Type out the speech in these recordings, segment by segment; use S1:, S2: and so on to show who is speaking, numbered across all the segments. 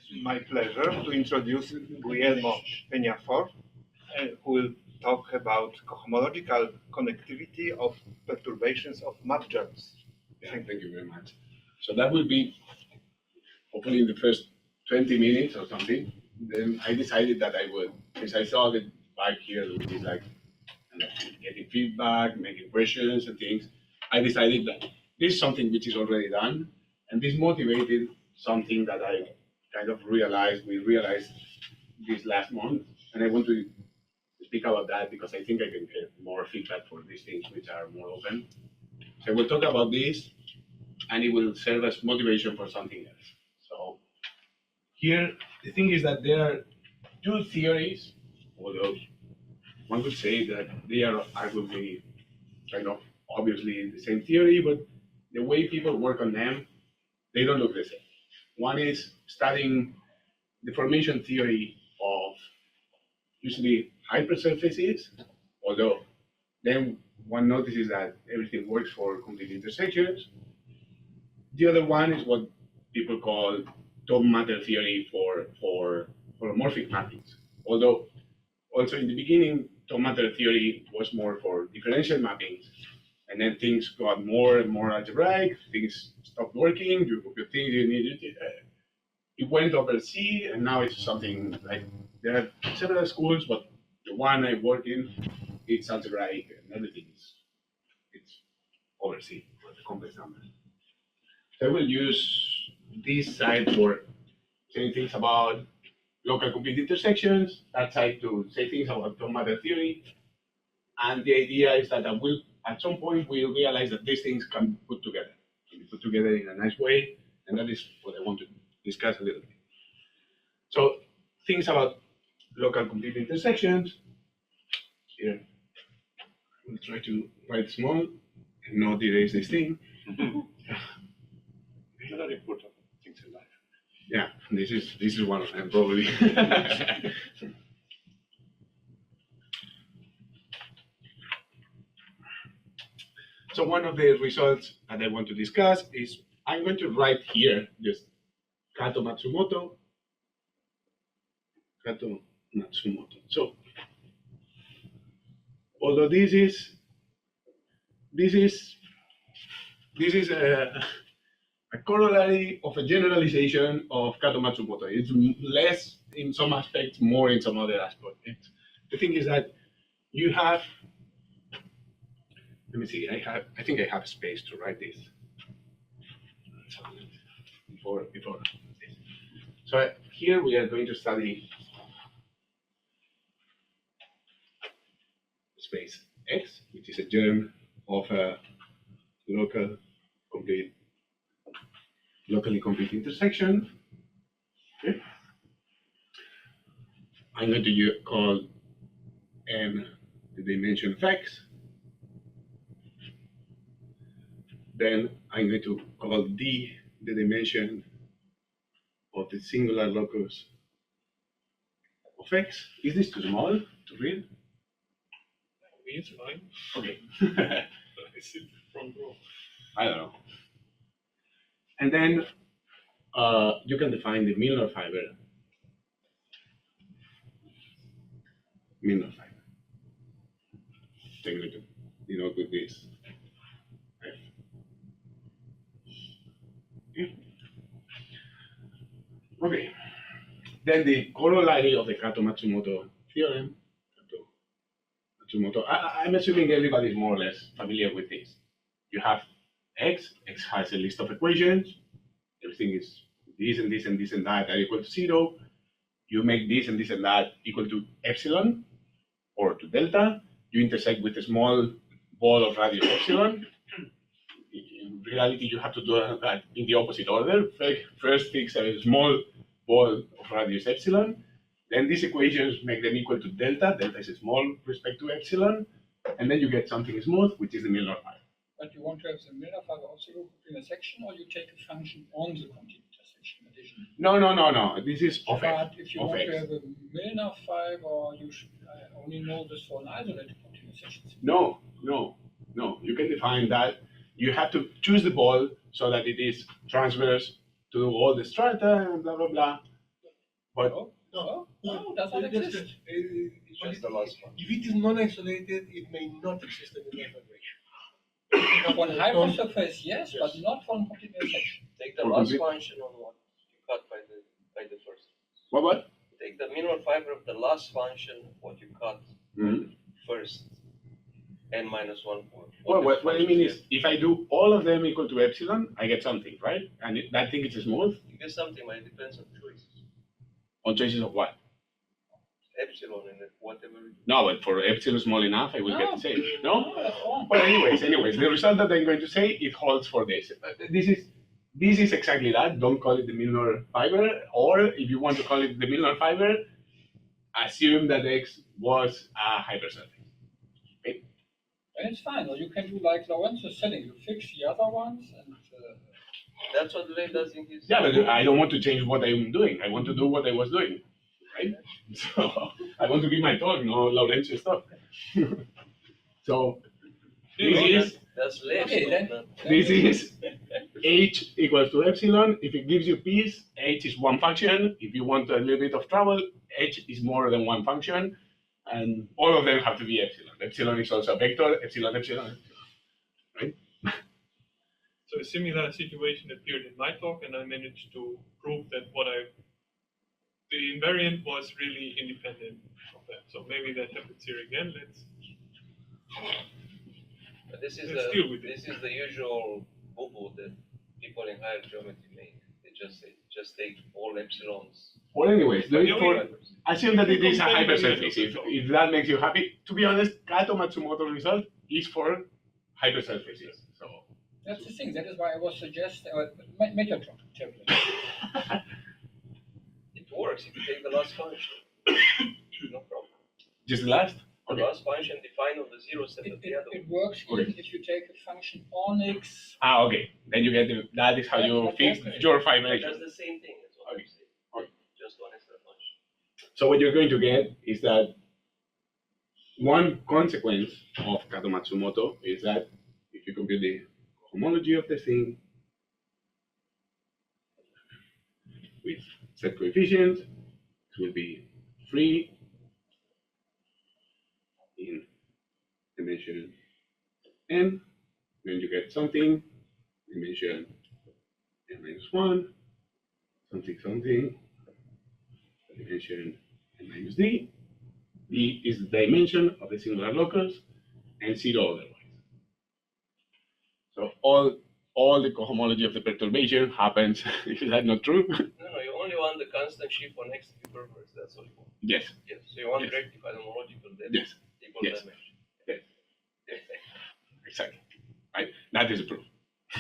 S1: It's my pleasure to introduce Guillermo Peñafort, who will talk about cohomological connectivity of perturbations of map-germs.
S2: Yeah, thank you very much. So that will be hopefully in the first 20 minutes or something. Then I decided that I would, since I saw the vibe here, which is like getting feedback, making questions and things, I decided that this is something which is already done, and this motivated something that I kind of realized, we realized this last month, and I want to speak about that because I think I can get more feedback for these things which are more open. So we'll talk about this, and it will serve as motivation for something else. So here, the thing is that there are two theories, although one could say that they are arguably kind of obviously the same theory, but the way people work on them, they don't look the same. One is studying the formation theory of usually hypersurfaces, although then one notices that everything works for complete intersections. The other one is what people call top matter theory for holomorphic mappings. Although also in the beginning, top matter theory was more for differential mappings, and then things got more and more algebraic, things stopped working, you think you needed it. It went over C, and now it's something like, there are several schools, but the one I work in, it's algebraic, and everything is, it's over C for the complex numbers. So I will use this side for saying things about local complete intersections, that side to say things about top matter theory. And the idea is that at some point we'll realize that these things can be put together in a nice way, and that is what I want to discuss a little bit. So things about local complete intersections. Here, I will try to write small and not erase this thing.
S3: Very important things in life.
S2: Yeah, this is one of them probably. So one of the results that I want to discuss is I'm going to write here just Kato Matsumoto. So although this is a corollary of a generalization of Kato Matsumoto. It's less in some aspects, more in some other aspects. The thing is that you have, let me see, I think I have space to write this. Before this. So here we are going to study space X, which is a germ of a locally complete intersection. Okay. I'm going to call M the dimension of X. Then I'm going to call D the dimension of the singular locus of X. Is this too small to read?
S3: It's fine.
S2: Okay.
S3: It's in front row.
S2: I don't know. And then you can define the Milnor fibre. Milnor fibre. Take a look at, with this. Okay. Then the corollary of the Kato-Matsumoto theorem. I'm assuming everybody is more or less familiar with this. You have X has a list of equations. Everything is this and this and this and that are equal to 0. You make this and this and that equal to epsilon or to delta. You intersect with a small ball of radius epsilon. In reality, you have to do that in the opposite order. First, fix a small ball of radius epsilon. Then these equations make them equal to delta. Delta is small with respect to epsilon. And then you get something smooth, which is the Milnor fibre.
S4: But you want to have the Milnor fibre also intersection, or you take a function on the complete intersection addition?
S2: No. This is of X.
S4: But if you want to have a Milnor fibre, you should only know this for an isolated complete intersection.
S2: No. You can define that. You have to choose the ball so that it is transverse to all the strata and blah, blah, blah. But
S4: No, does not exist.
S5: Just the last one.
S6: If it is non-isolated, it may not exist in the map vibration.
S4: For a hypersurface, yes, but not for a continuous section.
S5: Take the
S2: For
S5: last
S2: complete-
S5: function on what you cut by the first.
S2: what?
S5: Take the Milnor fiber of the last function of what you cut
S2: Mhm.
S5: first, n minus 1 for.
S2: Well,
S5: this
S2: what I
S5: function
S2: mean
S5: here.
S2: is, if I do all of them equal to epsilon, I get something, right? And that thing is smooth.
S5: You get something, but it depends on choices.
S2: On choices of what?
S5: Epsilon and whatever.
S2: No, but for epsilon small enough, I will get the same. No?
S4: that's wrong.
S2: Well, anyways, the result that I'm going to say, it holds for this. This is exactly that. Don't call it the Milnor fiber, or if you want to call it the Milnor fiber, assume that X was a hypersurface.
S4: And it's fine, or you can do like Lorenzo is saying, you fix the other ones and
S5: That's what Lane does in his.
S2: Yeah, but I don't want to change what I'm doing. I want to do what I was doing, right? So I want to give my talk, no Laurencio stuff. So this is
S5: That's less.
S4: Okay, then.
S2: this is h equals to epsilon. If it gives you peace, h is one function. If you want a little bit of trouble, h is more than one function, and all of them have to be epsilon. Epsilon is also a vector. Epsilon, epsilon, right?
S3: So a similar situation appeared in my talk, and I managed to prove that the invariant was really independent of that. So maybe that happens here again.
S5: But this is
S3: Let's deal with
S5: this is the usual boo-boo that people in higher geometry make. They just take all epsilons.
S2: Well, anyways, do it
S3: Yeah,
S2: for.
S5: Fibers.
S2: Assume that it is a
S3: Compare the
S2: hypersurface.
S3: results.
S2: If that makes you happy, to be honest, Kato Matsumoto result is for hypersurfaces. So
S4: that's the thing. That is why I was suggesting, make your talk, Terry.
S5: It works if you take the last function. No problem.
S2: just last.
S5: The
S2: Okay.
S5: last function defined on the zero set of the other one.
S4: It works
S2: Okay.
S4: even if you take a function on X.
S2: Okay. Then you get that is how you
S4: That-
S2: fix
S4: that's
S2: your
S5: That's
S2: fibration.
S5: the same thing. That's what
S2: Okay.
S5: I'm saying.
S2: Okay.
S5: Just one extra function.
S2: So what you're going to get is that one consequence of Kato Matsumoto is that if you compute the homology of the thing with set coefficients, it will be free in dimension n. Then you get something dimension n minus 1, something dimension n minus d. D is the dimension of the singular locus, and 0 otherwise. So all the cohomology of the perturbation happens. Is that not true?
S5: No, you only want the constant shift for next to be perverse. That's all you want.
S2: Yes.
S5: Yes. So you want
S2: Yes.
S5: rectified homological depth.
S2: Yes.
S5: Equal
S2: Yes.
S5: dimension.
S2: Yes.
S5: Yes.
S2: Exactly. Right. That is a proof.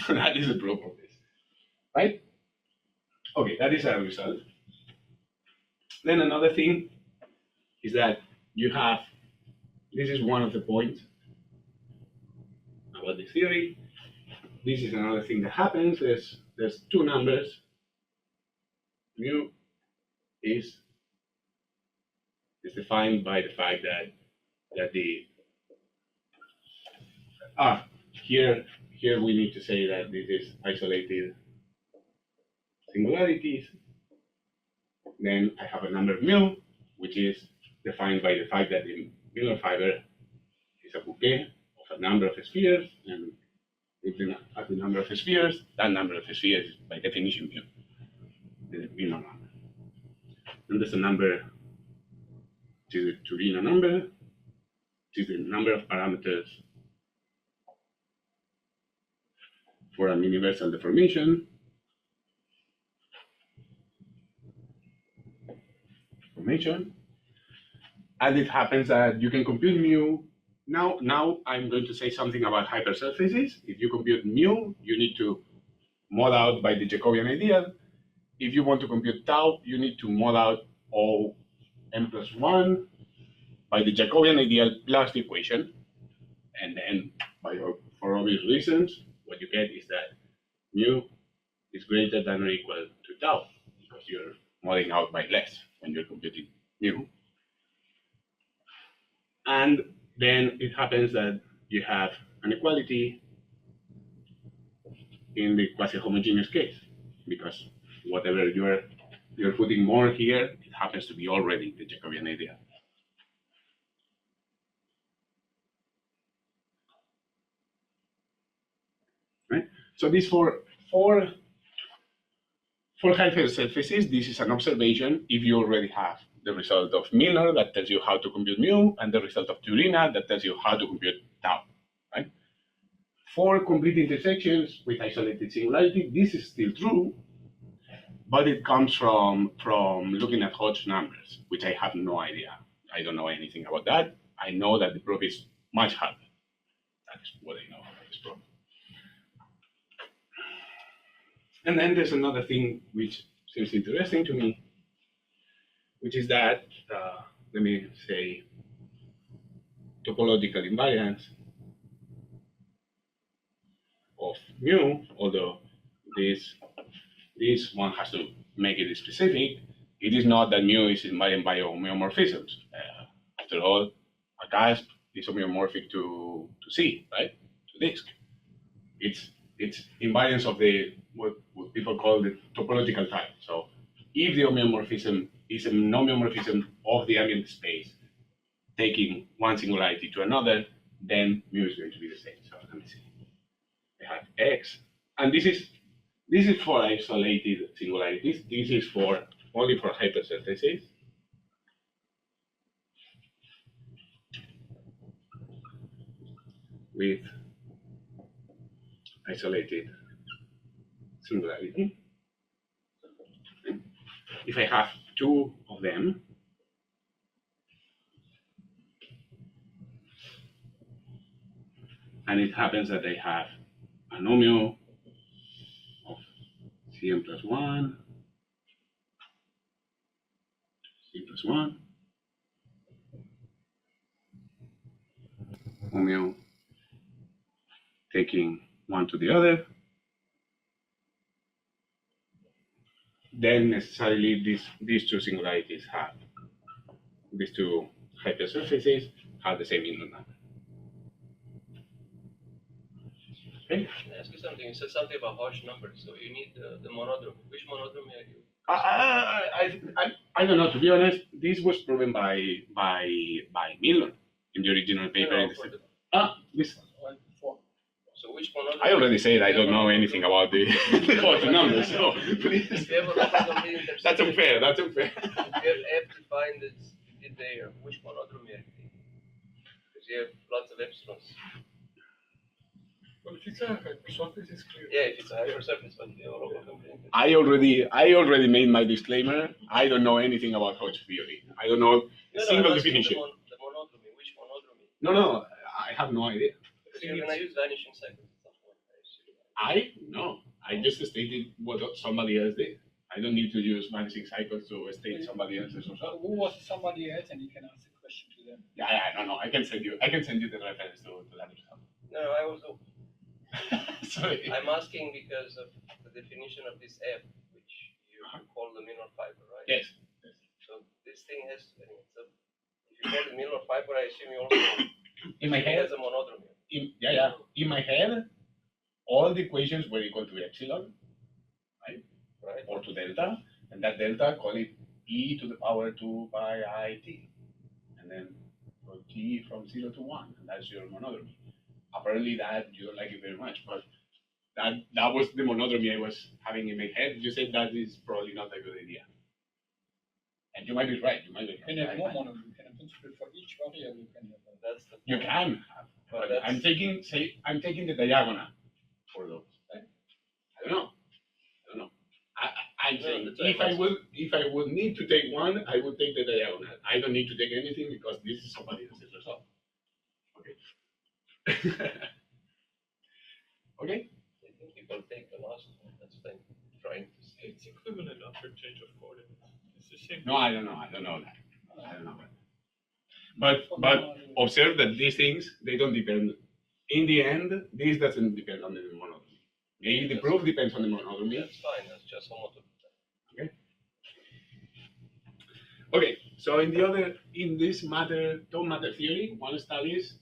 S2: That is a proof of this. Right. Okay. That is our result. Then another thing is that you have. This is one of the points about this theory. This is another thing that happens. There's two numbers. Mu is defined by the fact that the here we need to say that this is isolated singularities. Then I have a number mu, which is defined by the fact that the Milnor fiber is a bouquet of a number of spheres, and at the number of spheres, that number of spheres is by definition mu, the Milnor number. And there's a number, which is the Turino number, which is the number of parameters for an universal deformation. And it happens that you can compute mu. Now I'm going to say something about hypersurfaces. If you compute mu, you need to mod out by the Jacobian ideal. If you want to compute tau, you need to mod out O n plus 1 by the Jacobian ideal plus the equation. And then, for obvious reasons, what you get is that mu is greater than or equal to tau, because you're modding out by less when you're computing mu. And then it happens that you have an equality in the quasi-homogeneous case, because whatever you're you're putting more here, it happens to be already the Jacobian ideal. Right? So these four hypersurfaces, this is an observation if you already have the result of Milnor that tells you how to compute mu, and the result of Turina that tells you how to compute tau. Right? For complete intersections with isolated singularity, this is still true, but it comes from looking at Hodge numbers, which I have no idea. I don't know anything about that. I know that the proof is much harder. That's what I know about this proof. And then there's another thing which seems interesting to me, which is that, let me say, topological invariance of mu, although this one has to make it specific. It is not that mu is invariant by homeomorphisms. After all, a cusp is homeomorphic to C, right? To disk. It's invariance of the what people call the topological type. So if the homeomorphism is a non-homeomorphism of the ambient space, taking one singularity to another, then mu is going to be the same. So let me see. I have X, and this is for isolated singularities. This is for only for hypersurfaces. With isolated singularity. If I have two of them, and it happens that I have an homeo of Cn plus 1, C plus 1, homeo taking one to the other, then necessarily these two singularities have, these two hypersurfaces have the same Milnor number. Okay.
S5: Can I ask you something? You said something about Hodge numbers, so you need the monodromy. Which monodromy are you?
S2: I don't know, to be honest. This was proven by Milnor in the original paper. This.
S5: So which monodromy?
S2: I already said I don't know anything about the Hodge numbers, so please.
S5: If you have a lot of intersection,
S2: That's unfair. That's unfair.
S5: If you have defined it there, which monodromy are you taking? Because you have lots of epsilons.
S4: Well, if it's a hypersurface, it's clear.
S5: Yeah, if it's a hypersurface, but you have a lot of components.
S2: I already made my disclaimer. I don't know anything about Hodge theory. I don't know a single definition.
S5: The monodromy, which monodromy?
S2: No, I have no idea.
S5: Because you're gonna use vanishing cycles at some point,
S2: I just stated what somebody else did. I don't need to use vanishing cycles to state somebody else's result.
S4: Who was somebody else, and you can ask the question to them.
S2: Yeah, no. I can send you the reference to that result.
S5: No, I was.
S2: Sorry.
S5: I'm asking because of the definition of this F, which you call the Milnor fiber, right?
S2: Yes.
S5: So this thing has. So if you call it Milnor fiber, I assume you also.
S2: In my head.
S5: Has a monodromy.
S2: In my head, all the equations were equal to epsilon, right? Or to delta, and that delta, call it e to the power 2 by I t, and then for t from 0 to 1, and that's your monodromy. Apparently that you don't like it very much, but that was the monodromy I was having in my head. You said that is probably not a good idea, and you might be right. You
S4: can have more monodromy. You can in principle for each variable you can have.
S5: That's the.
S2: You can have, but I'm taking the diagonal for those. Right? I don't know. I'm saying if I would need to take one, I would take the diagonal. I don't need to take anything because this is somebody else's result. Okay. Okay.
S5: I think people take the last one. That's what I'm trying to say.
S3: It's equivalent after change of coordinates. It's the same.
S2: No, I don't know that. But observe that these things, they don't depend. In the end, this doesn't depend on the monodromy. Maybe the proof depends on the monodromy.
S5: That's fine. That's just homotopy.
S2: Okay. So in this tone matter theory, one studies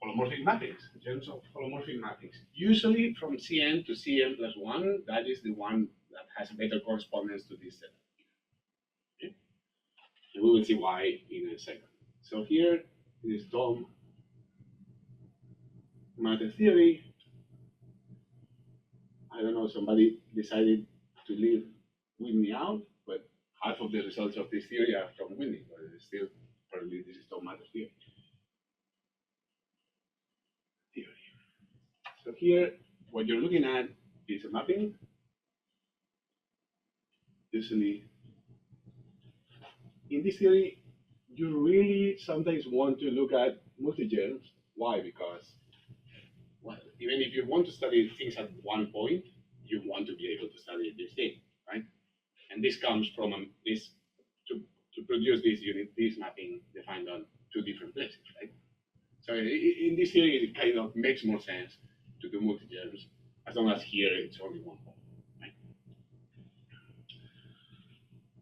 S2: holomorphic matrix, in terms of holomorphic matrix. Usually from Cn to Cn plus 1, that is the one that has a better correspondence to this set. And we will see why in a second. So here is DOM matter theory. I don't know, somebody decided to leave Whitney out, but half of the results of this theory are from Whitney, but it's still probably this is DOM matter theory. So here, what you're looking at is a mapping. Usually, in this theory, you really sometimes want to look at multi-germs. Why? Because, well, even if you want to study things at one point, you want to be able to study this thing, right? And this comes from this to produce this unit, this mapping defined on two different places, right? So in this theory, it kind of makes more sense to do multi-germs as long as here it's only one point, right?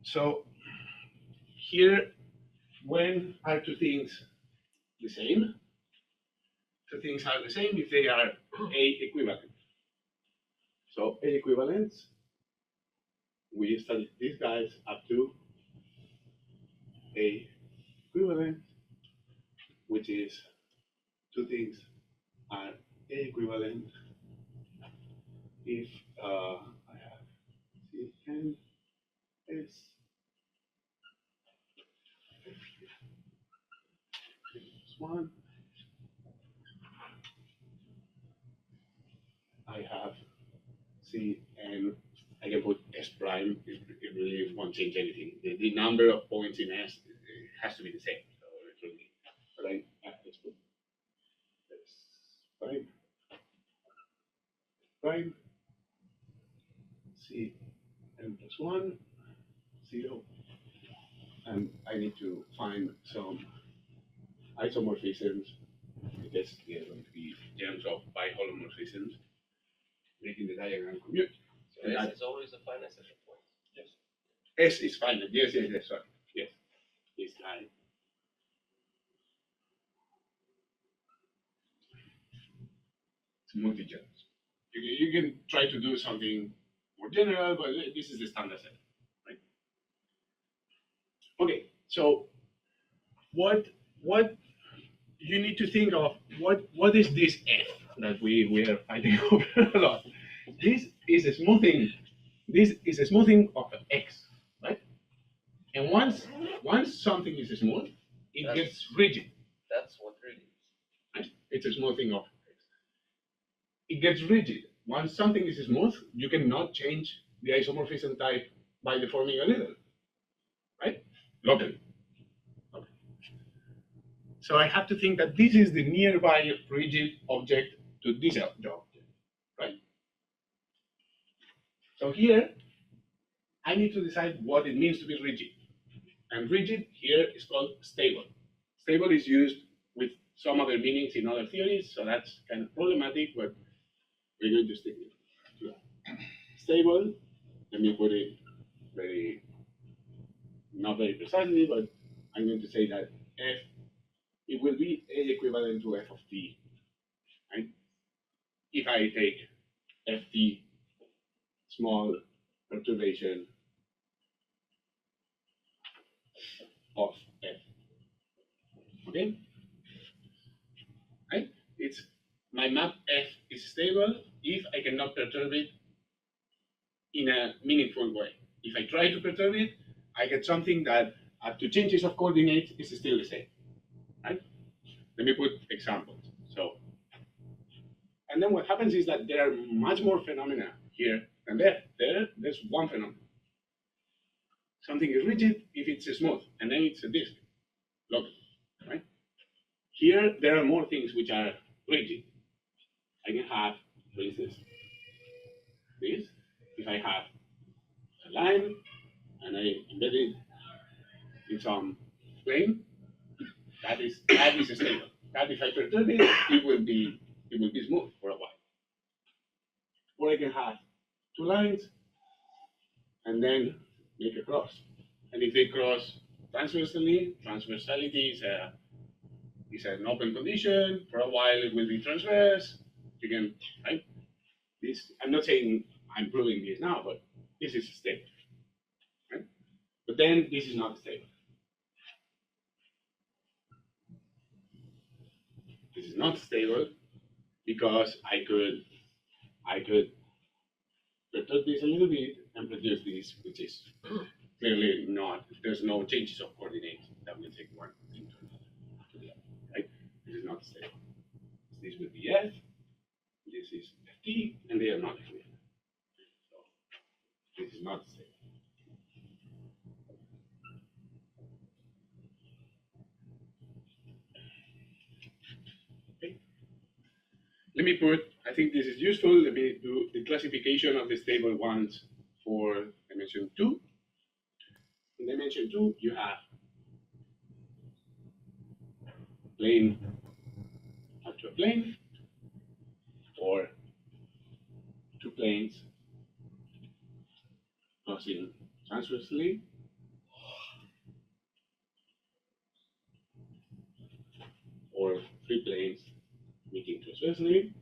S2: So here, when are two things the same? Two things are the same if they are A equivalent. So A equivalents, we studied these guys up to A equivalent, which is two things are A equivalent if I have C and S. One. I have C and I can put S prime. It really won't change anything. The number of points in S has to be the same. So it's really, but let's put S prime. Prime. C n plus 1, 0. And I need to find some isomorphisms. I guess they're going to be terms of biholomorphisms, making the diagram commute.
S5: So S is always a finite set of points.
S2: Yes. S is finite. Yes, sorry. Yes. This line. It's multi-germs. You can try to do something more general, but this is the standard set, right? Okay, so what you need to think of, what is this F that we are fighting over a lot? This is a smoothing. This is a smoothing of X, right? And once something is smooth, it gets rigid.
S5: That's what really is.
S2: Right? It's a smoothing of X. It gets rigid. Once something is smooth, you cannot change the isomorphism type by deforming a little, right? Locally. Okay. So I have to think that this is the nearby rigid object to this object, right? So here, I need to decide what it means to be rigid. And rigid here is called stable. Stable is used with some other meanings in other theories, so that's kind of problematic, but we're going to stick to that. Stable, let me put it not very precisely, but I'm going to say that F, it will be A equivalent to F of T, right? If I take Ft, small perturbation of F, okay? Right? It's my map F is stable if I cannot perturb it in a meaningful way. If I try to perturb it, I get something that after changes of coordinates is still the same, right? Let me put examples. So, and then what happens is that there are much more phenomena here than there. There's one phenomenon. Something is rigid if it's smooth, and then it's a disk, locus, right? Here, there are more things which are rigid. I can have, for instance, this. If I have a line and I embed it in some plane, that is stable. That if I perturb it, it will be smooth for a while. Or I can have two lines and then make a cross. And if they cross transversally, transversality is an open condition. For a while, it will be transverse. You can, right? This, I'm not saying I'm proving this now, but this is stable, right? But then this is not stable. is not stable because I could perturb this a little bit and produce this, which is clearly not, there's no changes of coordinates that will take one thing to another, to the other, right? This is not stable. This would be F, this is Ft, and they are not clear. So this is not stable. Okay. Let me put, I think this is useful, let me do the classification of the stable ones for dimension 2. In dimension 2, you have plane up to a plane, or two planes crossing transversely, or three planes meeting transversely,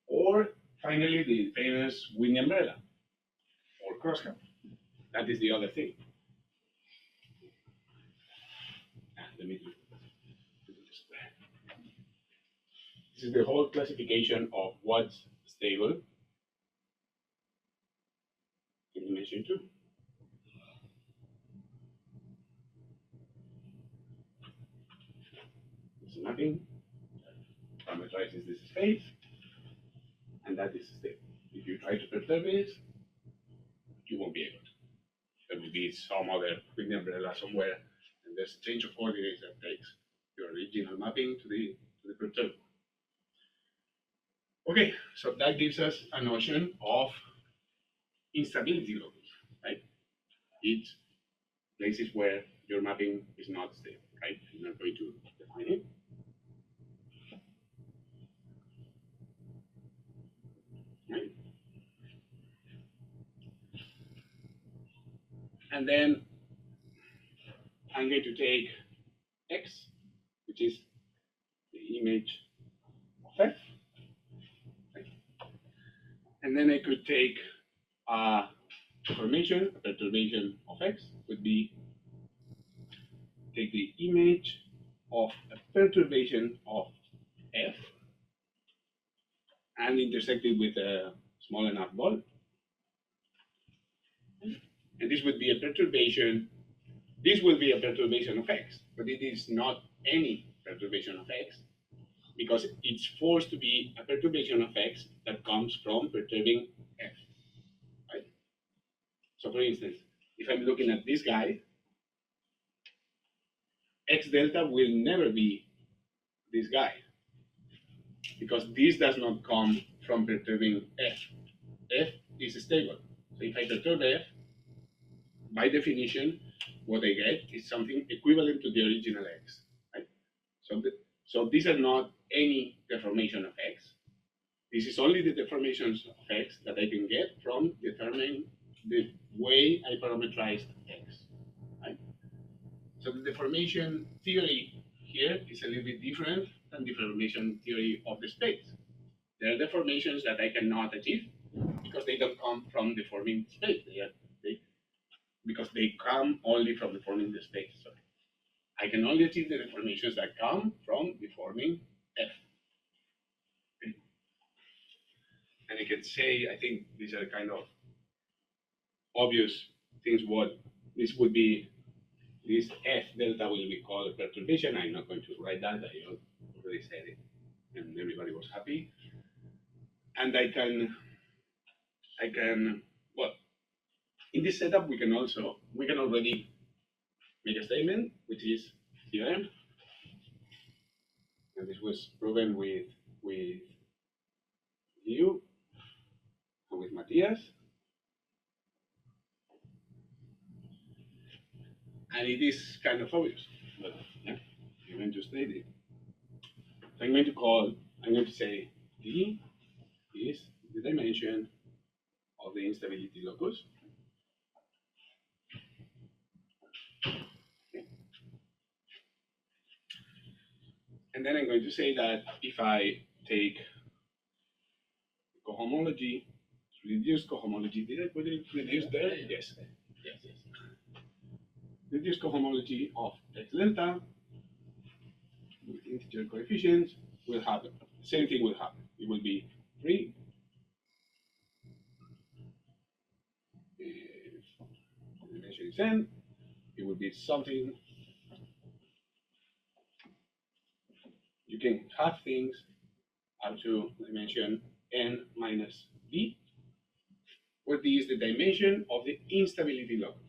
S2: or finally the famous wind umbrella or crosscut. That is the other thing. Let me do this. This is the whole classification of what's stable in dimension 2. It's nothing. Parameterizes this space, and that is stable. If you try to perturb it, you won't be able to. There will be some other wind umbrella somewhere, and there's a change of coordinates that takes your original mapping to the perturb. Okay, so that gives us a notion of instability locus, right? It's places where your mapping is not stable, right? I'm not going to define it. Right? And then I'm going to take X, which is the image of F. Right? And then I could take a deformation, a perturbation of X would be take the image of a perturbation of F and intersect it with a small enough ball. And this would be a perturbation. This will be a perturbation of X, but it is not any perturbation of X because it's forced to be a perturbation of X that comes from perturbing F. Right? So for instance, if I'm looking at this guy, X delta will never be this guy because this does not come from perturbing F. F is stable. So if I perturb F, by definition, what I get is something equivalent to the original X. Right? So these are not any deformation of X. This is only the deformations of X that I can get from determining the way I parameterized X. Right? So the deformation theory here is a little bit different than the deformation theory of the space. There are deformations that I cannot achieve because they don't come from deforming space. Because they come only from deforming the space. Sorry. I can only achieve the deformations that come from deforming F. Okay. And I can say, I think these are kind of obvious things. What this would be, this F delta will be called a perturbation. I'm not going to write that. I already said it, and everybody was happy. And I can, well, in this setup, we can already make a statement, which is theorem. And this was proven with you and with Matthias. And it is kind of obvious, but yeah, I'm going to state it. So I'm going to say D is the dimension of the instability locus. And then I'm going to say that if I take cohomology, reduce cohomology, did I put it reduce there? Yes. Reduce cohomology of x delta with integer coefficients will happen. Same thing will happen. It will be 3. If the dimension is n, it will be something. You can have things up to dimension n minus b, where d is the dimension of the instability locus.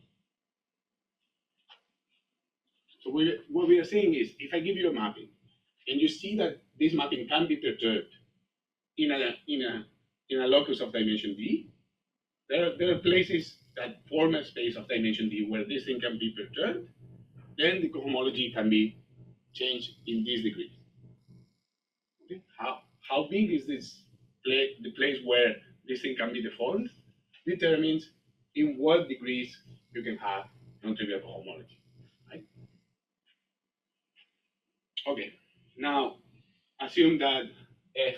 S2: So what we are saying is, if I give you a mapping, and you see that this mapping can be perturbed in a locus of dimension d, there are places that form a space of dimension d where this thing can be perturbed, then the cohomology can be changed in this degree. Okay? How big is this the place where this thing can be deformed determines in what degrees you can have non-trivial cohomology. Right? Okay, now assume that F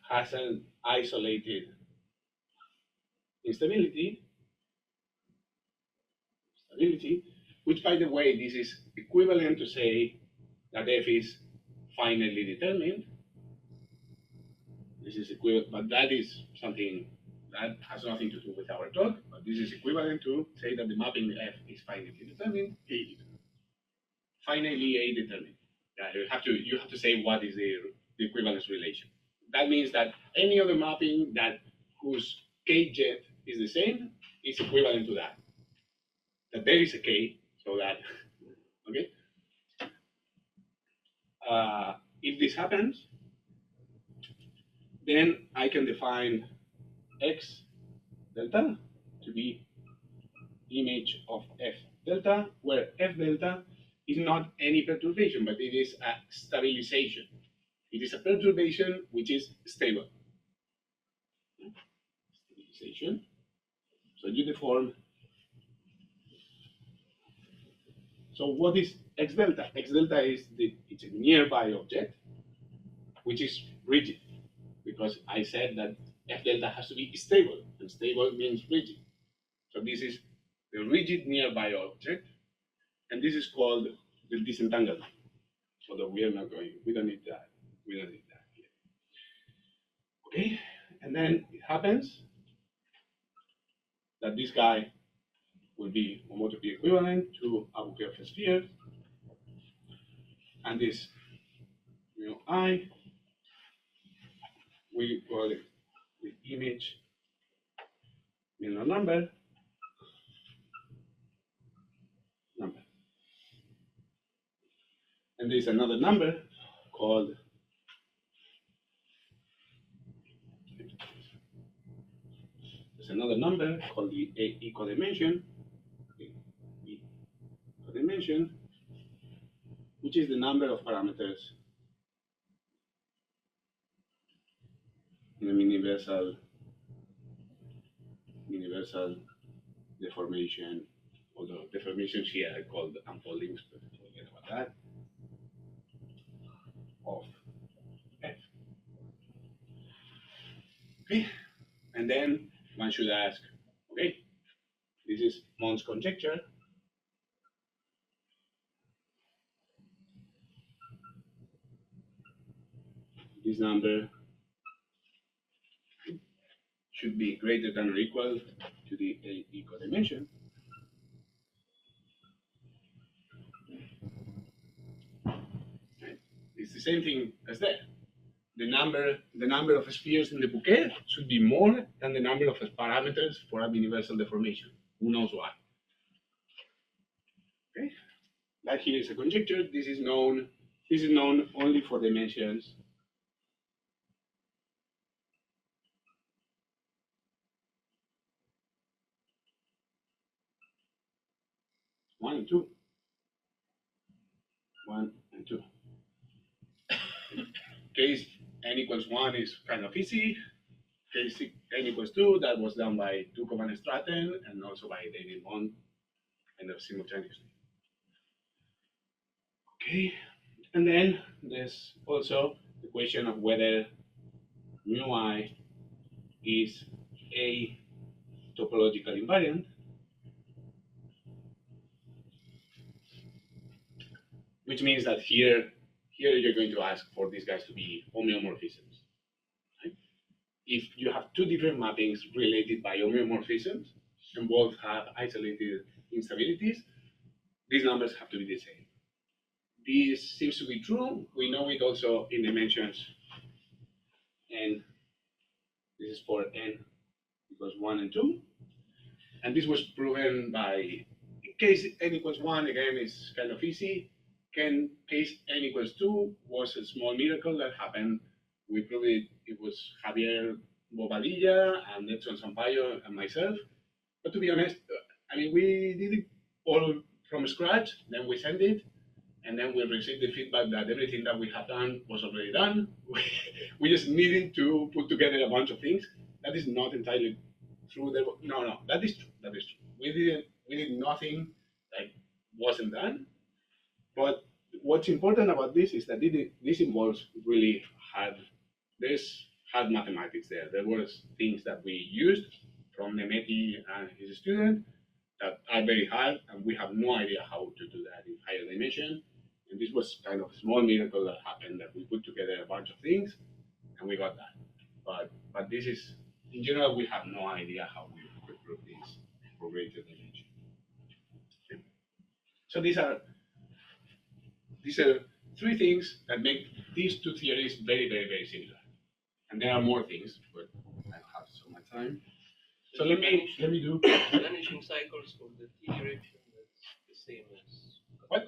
S2: has an isolated instability, which, by the way, this is equivalent to say that F is finitely determined. This is equivalent, but that is something that has nothing to do with our talk. But this is equivalent to say that the mapping F is finitely determined, finitely A determined. Yeah, you have to say what is the equivalence relation. That means that any other mapping whose K jet is the same is equivalent to that. That there is a K, so that okay. If this happens, then I can define X delta to be image of F delta, where F delta is not any perturbation, but it is a stabilization. It is a perturbation which is stable. Stabilization. So you deform. So what is X delta? X delta is it's a nearby object which is rigid, because I said that F delta has to be stable, and stable means rigid. So this is the rigid nearby object, and this is called the disentanglement. Although we don't need that. We don't need that here. Okay, and then it happens that this guy will be homotopy equivalent to Albuquerque sphere, and this I, we call it the image Milnor number. And there's another number called the A codimension, which is the number of parameters in a universal deformation, although deformations here are called unfoldings, but forget about that, of F. Okay, and then one should ask, okay, this is Mond's conjecture. This number should be greater than or equal to the A codimension. It's the same thing as that. The number of spheres in the bouquet should be more than the number of parameters for a universal deformation. Who knows why? Okay, that here is a conjecture. This is known only for dimensions 1 and 2. 1 and 2. Case n equals 1 is kind of easy. Case n equals 2, that was done by Tukov and Stratton, and also by David Mond, kind of simultaneously. Okay, And then there's also the question of whether mu I is a topological invariant, which means that here you're going to ask for these guys to be homeomorphisms. Right? If you have two different mappings related by homeomorphisms, and both have isolated instabilities, these numbers have to be the same. This seems to be true. We know it also in dimensions n. This is for n equals 1 and 2. And this was proven by, in case n equals 1, again, it's kind of easy. Case n equals 2 was a small miracle that happened. We proved it was Javier Bobadilla and Edson Sampaio and myself. But to be honest, I mean, we did it all from scratch, then we sent it, and then we received the feedback that everything that we had done was already done. We just needed to put together a bunch of things. That is not entirely true. No, that is true. That is true. We did nothing that wasn't done. But what's important about this is that this involves really there's hard mathematics there. There were things that we used from Nemeti and his student that are very hard, and we have no idea how to do that in higher dimension. And this was kind of a small miracle that happened, that we put together a bunch of things and we got that. But this is, in general, we have no idea how we could prove this for greater dimension. Okay. So these are three things that make these two theories very, very, very similar. And there are more things, but I don't have so much time. So let me do
S5: vanishing cycles for the t direction, that's the same as
S2: what?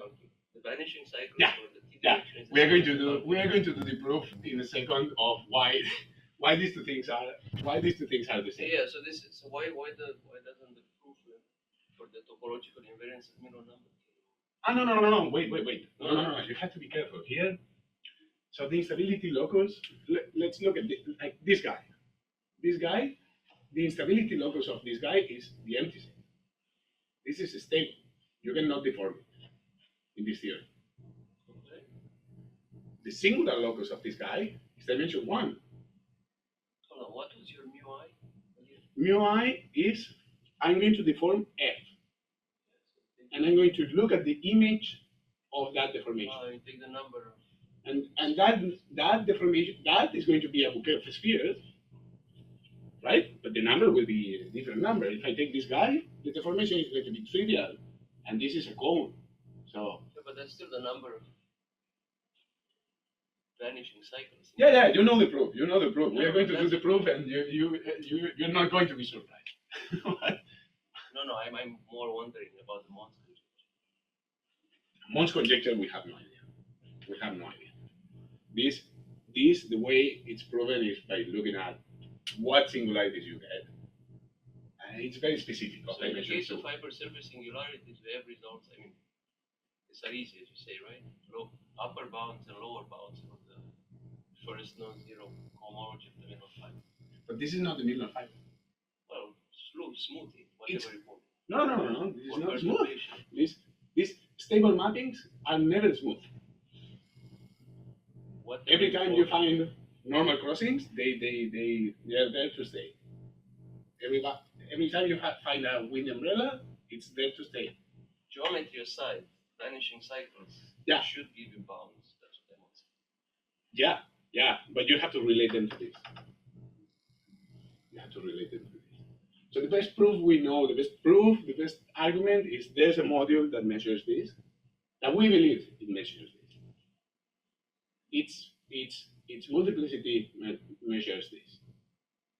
S5: The vanishing cycles for the t
S2: Yeah,
S5: direction.
S2: we are going to do the proof in a second of why these two things are the same.
S5: Yeah, so this is so why doesn't the proof for the topological invariance of Milnor number?
S2: No, wait. No, you have to be careful here. So the instability locus, let's look at like this guy. This guy, the instability locus of this guy is the empty set. This is stable. You cannot deform it in this theory.
S5: Okay.
S2: The singular locus of this guy is dimension 1.
S5: Hold on, what was your mu I?
S2: Mu I is, I'm going to deform F. And I'm going to look at the image of that deformation.
S5: You take the number of.
S2: And that deformation, that is going to be a bouquet of spheres, right? But the number will be a different number. If I take this guy, the deformation is going to be trivial, and this is a cone. So.
S5: Yeah, but that's still the number of vanishing cycles.
S2: Yeah, you know the proof. We are going to do the proof, and you're not going to be surprised.
S5: No, I'm more wondering about the Mons conjecture.
S2: Mons conjecture, we have no idea. This, the way it's proven is by looking at what singularities you get. And it's very specific.
S5: So in the case of fiber surface singularities, we have results, I mean, these are easy to say, right? Upper bounds and lower bounds for the first non-zero cohomology of the Milnor fiber.
S2: But this is not the Milnor fiber.
S5: Well, smoothie, whatever you want.
S2: No. This is not smooth.
S5: Perturbation.
S2: These stable mappings are never smooth. Every time you find normal crossings, they are there to stay. Every time you find a wind umbrella, it's there to stay.
S5: Geometry aside, vanishing cycles should give you bounds. That's what I want to say.
S2: Yeah, but you have to relate them to this. So the best proof we know, the best argument is there's a module that measures this, that we believe it measures this. Its multiplicity measures this.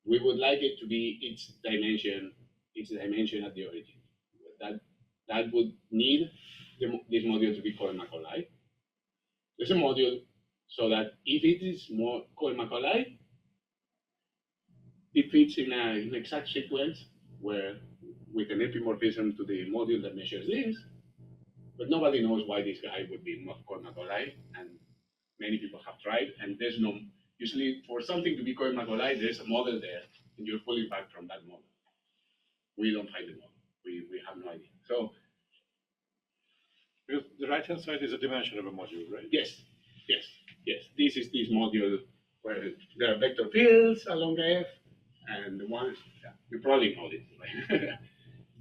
S2: We would like it to be its dimension at the origin. That would need this module to be Cohomological. There's a module so that if it is more Cohomological, it fits in an exact sequence where with an epimorphism to the module that measures this, but nobody knows why this guy would be not Cohomological, and many people have tried, and there's no, usually for something to be Cohomological, there's a model there, and you're pulling back from that model. We don't find the model. We have no idea. So
S1: because the right-hand side is a dimension of a module, right?
S2: yes, Yes, yes. This is this module where there are vector fields along F, and the ones, yeah, you probably know this, right?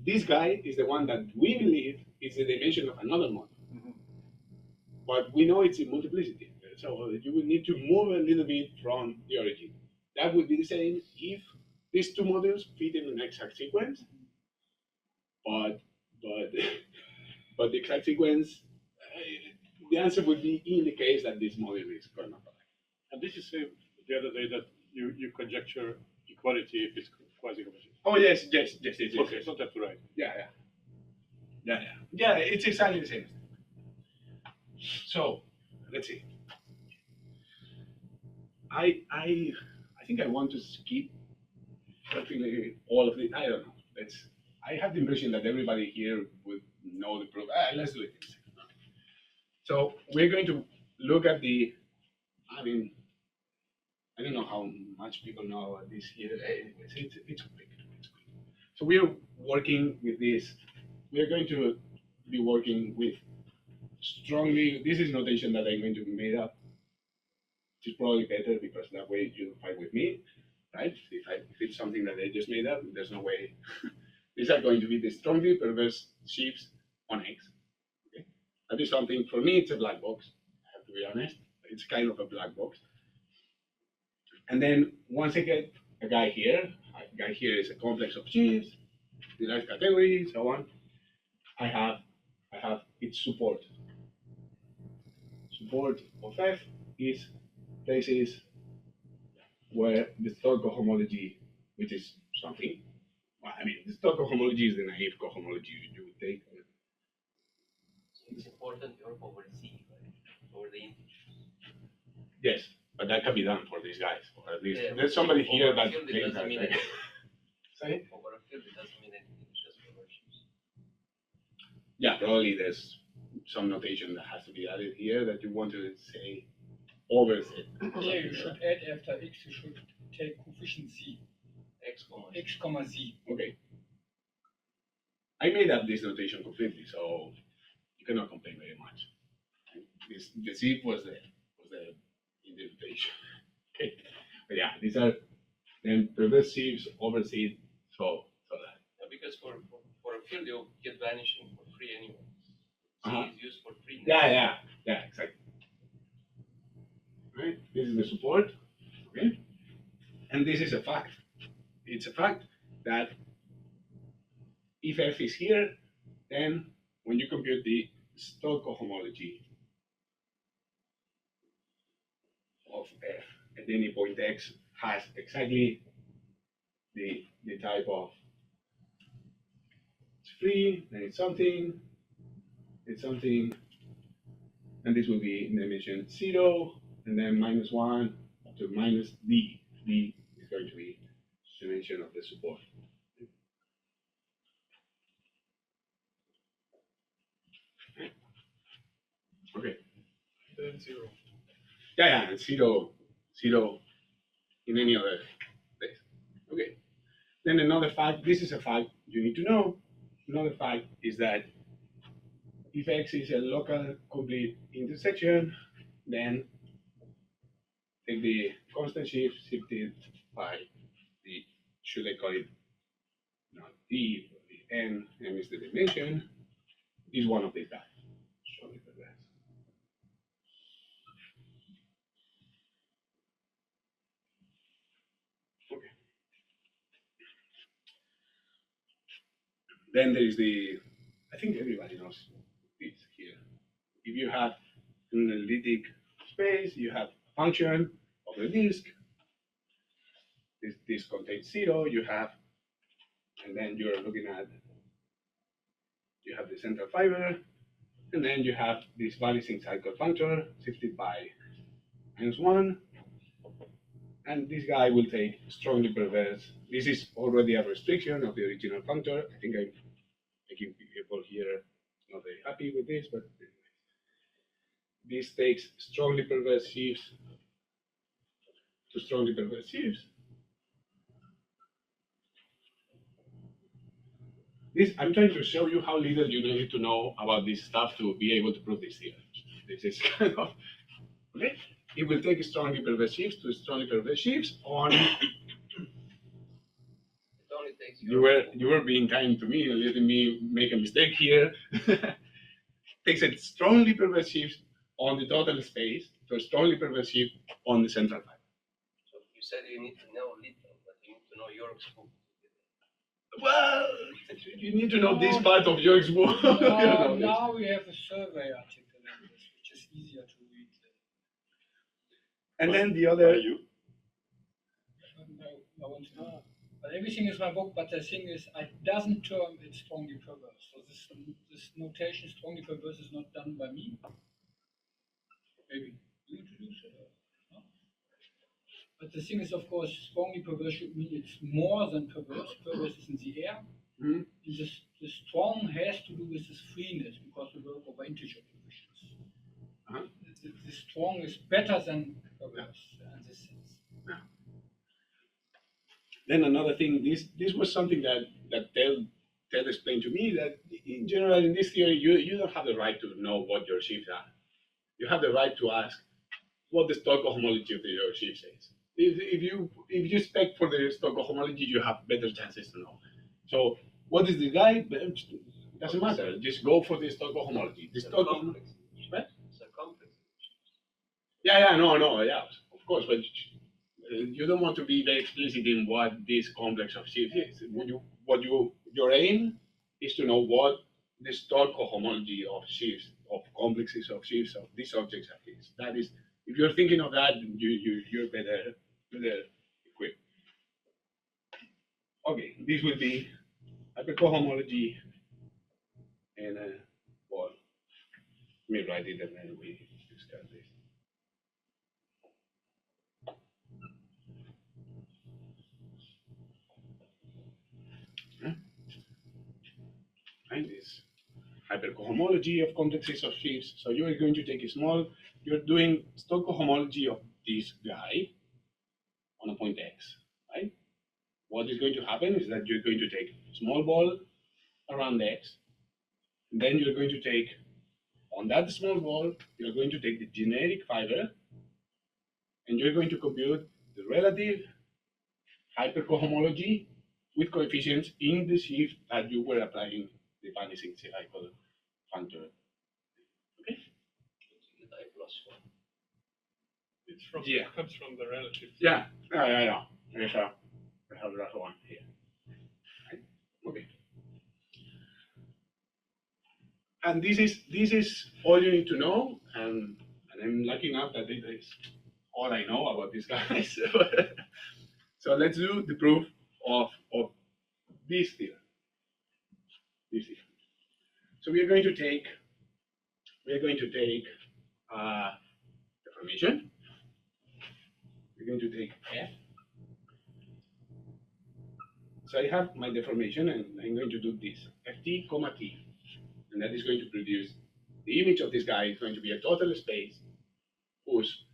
S2: This guy is the one that we believe is the dimension of another module. But we know it's in multiplicity. So you will need to move a little bit from the origin. That would be the same if these two modules fit in an exact sequence. But but the exact sequence, the answer would be in the case that this module is chronophilic.
S7: And this is the other day that you conjecture equality if it's quasi-convergent.
S2: Oh yes, yes, yes, yes.
S7: Okay, it's not that right.
S2: Yeah, it's exactly the same. So let's see. I think I want to skip practically all of it. I don't know. I have the impression that everybody here would know the proof. Let's do it. So we're going to look at the. I mean, I don't know how much people know about this here. Anyways, it's quick. It's quick. So we are working with this. We are going to be working with strongly. This is notation that I'm going to make up. It's probably better because that way you fight with me, right? If it's something that I just made up, there's no way. These are going to be the strongly perverse shifts on X. Okay? That is something, for me, it's a black box. I have to be honest. It's kind of a black box. And then once I get a guy here is a complex of shifts, derived category, so on. I have its support. Support of F is places where the third cohomology, which is something. Well, I mean, the third cohomology is the naive cohomology you would take.
S5: It's important you're over C, right? Over the integers.
S2: Yes, but that can be done for these guys, or at least
S5: Yeah,
S2: there's somebody here that
S5: field, it
S2: thinks
S5: doesn't
S2: that.
S5: mean
S2: Right?
S5: anything.
S2: Sorry?
S5: Over a field, it doesn't mean anything. It's just conversions.
S2: Yeah, probably there's some notation that has to be added here that you want to say over Z.
S4: Yeah, you should add after x, you should take coefficient z,
S5: X,
S4: x comma z.
S2: Okay. I made up this notation completely, so you cannot complain very much. The Z was the indentation. Okay. But yeah, these are then perverse sieves over Z, so that.
S5: Yeah, because for a field, you get vanishing for free anyway. C is used for free.
S2: Yeah, exactly. Right, this is the support, okay? And this is a fact. It's a fact that if F is here, then when you compute the Stoke cohomology of F at any point X has exactly the type of it's free, then it's something, and this will be in dimension 0, and then -1 up to minus D. D is going to be dimension of the support. Okay.
S3: Then 0.
S2: Yeah, and zero in any other place. Okay. Then another fact, this is a fact you need to know. Another fact is that if X is a local complete intersection, then take the constant shift shifted by the, should I call it not D, but the N is the dimension, is one of these guys. Show me the rest. Okay. Then there is the, I think everybody knows this here. If you have an analytic space, you have a function of the disk. This contains 0, you have, and then you're looking at, you have the central fiber, and then you have this vanishing cycle functor shifted by -1, and this guy will take strongly perverse. This is already a restriction of the original functor. I think I'm making people here not very happy with this, but this takes strongly perverse shifts to strongly perverse shifts. This, I'm trying to show you how little you need to know about this stuff to be able to prove this theorem. This is kind of Okay, it will take strongly perverse shifts to strongly perverse shifts on.
S5: It only takes
S2: You were being kind to me and letting me make a mistake here. Takes a strongly perverse shift on the total space to a strongly perverse shift on the central fiber.
S5: So you said you need to know little, but you need to know your scope.
S2: Well, you need to know this part of your book.
S4: Now we have a survey article on this, which is easier to read.
S2: And then the other.
S7: You?
S4: No, I won't know. But everything is my book, but the thing is, I doesn't term it strongly perverse. So this notation strongly perverse is not done by me. Maybe you introduce it. No? But the thing is, of course, strongly perverse should mean it's more than perverse. Perverse is in the air.
S2: Mhm.
S4: The strong has to do with this freeness because we work over integer positions.
S2: Uh-huh.
S4: The strong is better than perverse in this sense.
S2: Then another thing, this was something that Ted explained to me, that in general in this theory you don't have the right to know what your shifts are. You have the right to ask what the stock cohomology of your shift says. If you spec for the stock cohomology, you have better chances to know. So what is the guy? Doesn't matter. Just go for the stock cohomology. The stock
S5: complex.
S2: What?
S5: It's a complex.
S2: No, of course, but you don't want to be very explicit in what this complex of shifts is. Your aim is to know what the stock cohomology of shifts, of complexes of shifts of these objects is. That is, if you're thinking of that, you're better equipped. Okay, this will be hypercohomology, and well, let me write it and then we discuss this. Right, this hypercohomology of complexes of shifts. So you are going to take a small, you're doing stock cohomology of this guy on a point X, right? What is going to happen is that you're going to take a small ball around X, and then you're going to take, on that small ball, you're going to take the generic fiber, and you're going to compute the relative hypercohomology with coefficients in the shift that you were applying the vanishing cycle factor. Okay?
S5: I plus one.
S3: It's from
S2: Yeah.
S3: it comes from the relative.
S2: Yeah. I have the other one here. Right? Okay. And this is all you need to know, and I'm lucky enough that this is all I know about these guys. So let's do the proof of this theorem. So we are going to take deformation. We're going to take F. So I have my deformation, and I'm going to do this Ft, comma T, and that is going to produce the image of this guy is going to be a total space whose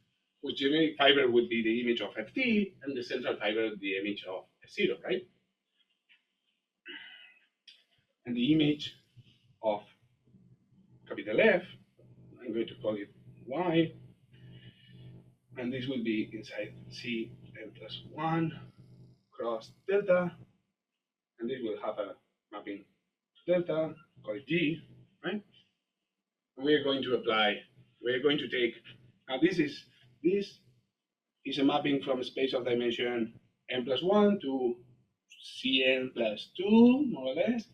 S2: generic fiber would be the image of Ft, and the central fiber the image of F0, right? And the image of capital F, I'm going to call it Y, and this will be inside C n plus 1 cross delta, and this will have a mapping to delta, call it G, right? And we are going to apply, we are going to take, now this is a mapping from a space of dimension n plus 1 to Cn plus 2, more or less.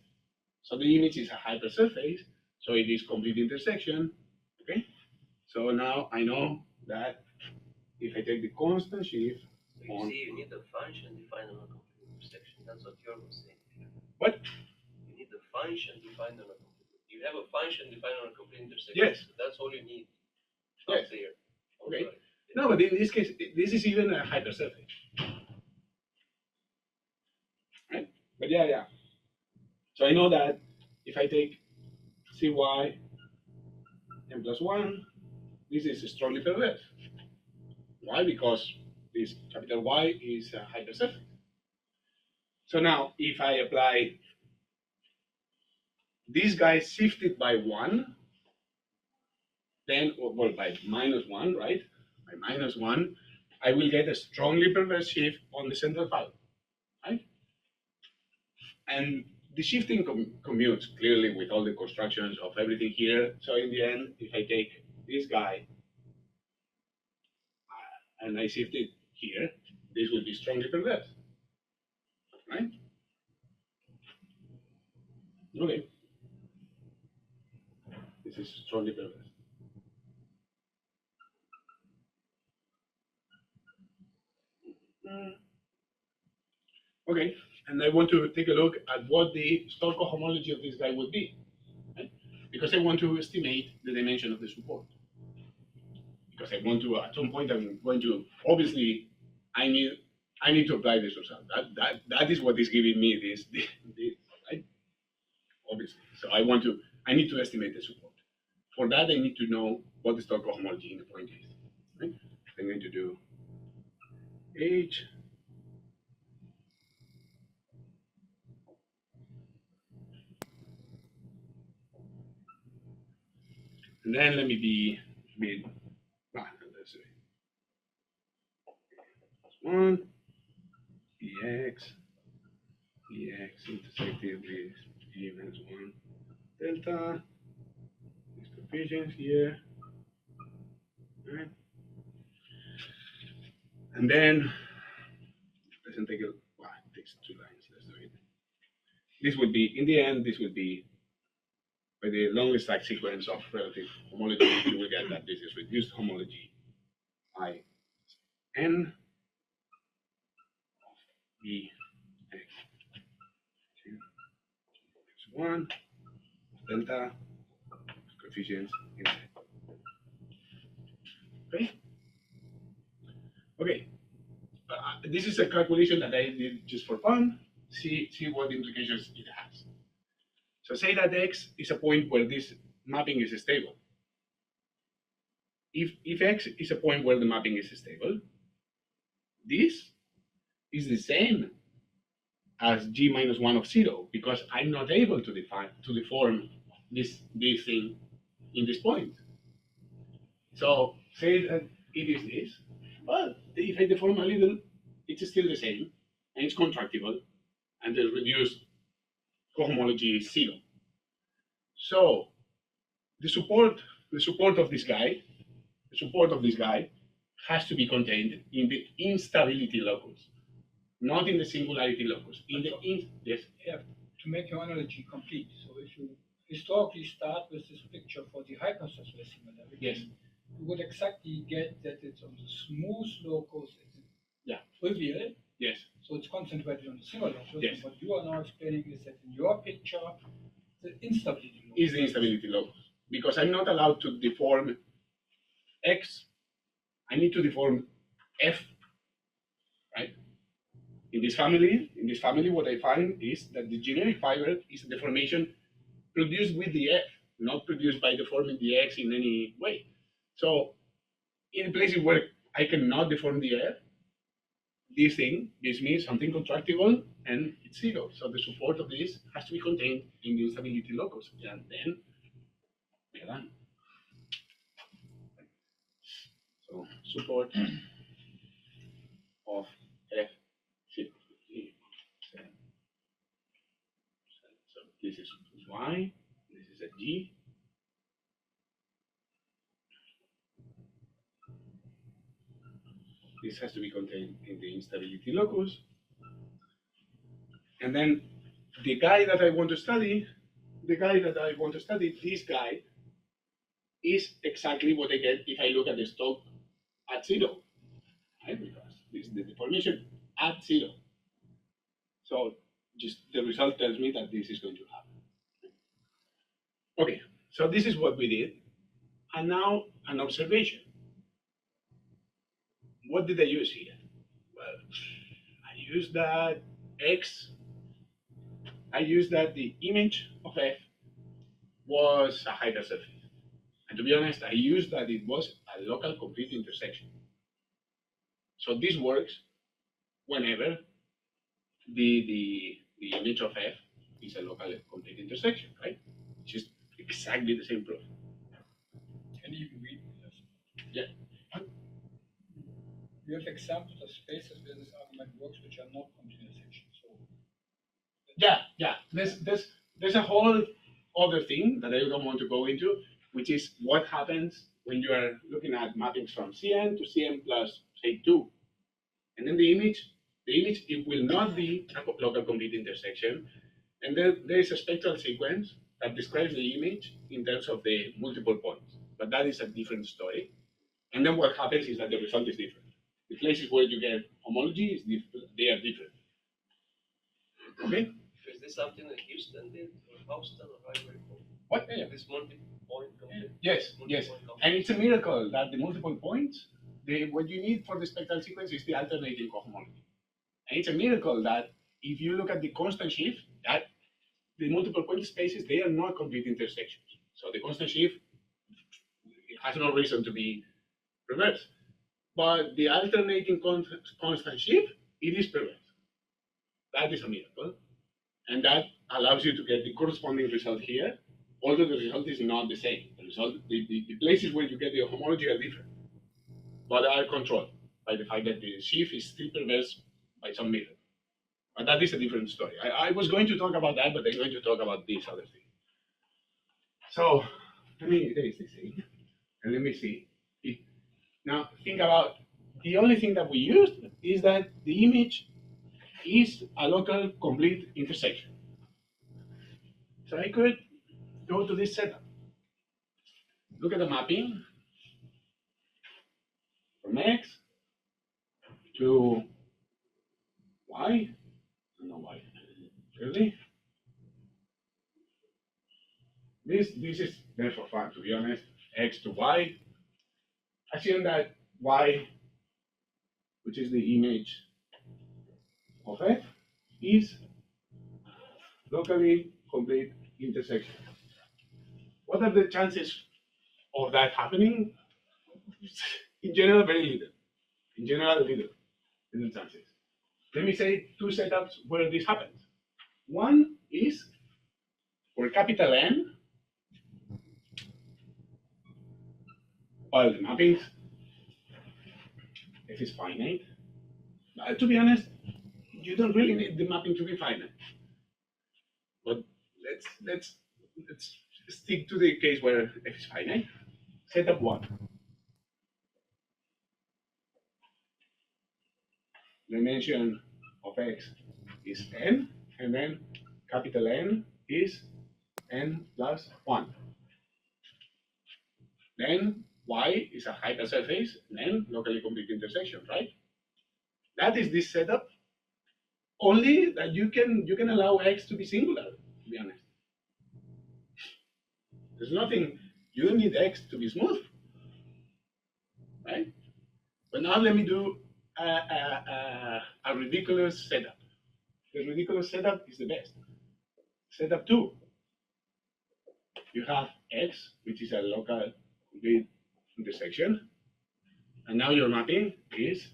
S2: So the image is a hypersurface, so it is complete intersection, okay? So now I know that if I take the constant shift
S5: You
S2: on...
S5: see, you need a function defined on a complete intersection. That's what Jörg was saying.
S2: What?
S5: You need a function defined on a complete. You have a function defined on a complete intersection.
S2: Yes.
S5: So that's all you need.
S2: Yes.
S5: There.
S2: Okay. No, but in this case, this is even a hypersurface. Right? But yeah. So I know that if I take Cy n plus 1, this is strongly perverse. Why? Because this capital Y is a hypersurface. So now, if I apply this guy shifted by 1, then, well, by minus 1, right? by -1, I will get a strongly perverse shift on the central file, right? And the shifting commutes clearly with all the constructions of everything here. So in the end, if I take this guy and I shift it here, this will be strongly perverse, right? Okay. This is strongly perverse. Okay, and I want to take a look at what the store cohomology of this guy would be, right? Because I want to estimate the dimension of the support. Because I want to, at some point, I'm going to, obviously, I need to apply this result. That is what is giving me this, right? Obviously. So I need to estimate the support. For that, I need to know what the store cohomology in the point is, right? I'm going to do H. And then let me be let's see. 1 dx intersected with g minus 1 delta. These coefficients here. Right. And then let's take it. Well, it takes 2 lines. Let's do it. This would be, in the end, this would be by the longest stack sequence of relative homology. You will get that this is reduced homology I n of b x 1 delta coefficients inside. Okay. Okay. This is a calculation that I did just for fun. See what implications it has. So say that x is a point where this mapping is stable. If x is a point where the mapping is stable, this is the same as g minus 1 of 0, because I'm not able to deform this thing in this point. So say that it is this. Well, if I deform a little, it's still the same, and it's contractible, and the reduced cohomology is 0. So the support of this guy, has to be contained in the instability locus, not in the singularity locus. In the yes.
S4: Yeah, to make your analogy complete. So if you historically start with this picture for the hypersurface similarity,
S2: Yes.
S4: you would exactly get that it's on the smooth locus, it's
S2: Yeah.
S4: trivial.
S2: Yes.
S4: So it's concentrated on the single locus.
S2: Yes.
S4: What you are now explaining is that in your picture, the instability locus
S2: Is the instability locus, because I'm not allowed to deform x. I need to deform f, right? In this family, what I find is that the generic fiber is a deformation produced with the f, not produced by deforming the x in any way. So in places where I cannot deform the f, this thing gives me something contractible and it's 0. So the support of this has to be contained in the instability locus, and then we're done. So support of f shift. So this is y, this is a g. This has to be contained in the instability locus. And then the guy that I want to study, this guy is exactly what I get if I look at the stock at 0, right? Because this is the deformation at 0. So just the result tells me that this is going to happen. Okay, so this is what we did. And now an observation. What did I use here? Well, I used that the image of f was a hypersurface. And to be honest, I used that it was a local complete intersection. So this works whenever the image of f is a local complete intersection, right? Which is exactly the same proof.
S4: can even read this.
S2: Yeah.
S4: You have examples of spaces where this argument works, which are not complete intersections. So
S2: Yeah. There's a whole other thing that I don't want to go into, which is what happens when you are looking at mappings from Cn to Cn plus say 2. And then the image, it will not be a local complete intersection. And then there is a spectral sequence that describes the image in terms of the multiple points. But that is a different story. And then what happens is that the result is different. The places where you get homology, they are different. Okay?
S5: Is this something that Houston did, or Houston, or Highway?
S2: What? Yeah.
S5: This multi-point complete.
S2: Yes.
S5: Multi-point complete.
S2: And it's a miracle that the multiple points, what you need for the spectral sequence is the alternating cohomology. And it's a miracle that if you look at the constant shift, that the multiple point spaces, they are not complete intersections. So the constant shift has no reason to be reversed. But the alternating constant shift, it is perverse. That is a miracle. And that allows you to get the corresponding result here, although the result is not the same. The result, the places where you get the homology are different, but are controlled by the fact that the shift is still perverse by some miracle. But that is a different story. I was going to talk about that, but I'm going to talk about this other thing. So let me erase this thing, and let me see. Now think about the only thing that we used is that the image is a local complete intersection. So I could go to this setup. Look at the mapping from X to Y. No Y. Really? This is there for fun, to be honest. X to Y. Assume that Y, which is the image of F, is locally complete intersection. What are the chances of that happening? In general, very little. In general, little chances. Let me say two setups where this happens. One is for capital N, all the mappings, F is finite. To be honest, you don't really need the mapping to be finite. But let's stick to the case where F is finite. Setup 1. Dimension of X is N, and then capital N is N plus 1. Then Y is a hypersurface, and then locally complete intersection, right? That is this setup. Only that you can allow X to be singular, to be honest. There's nothing, you don't need X to be smooth, right? But now let me do a ridiculous setup. The ridiculous setup is the best. Setup 2. You have X, which is a local complete intersection, and now your mapping is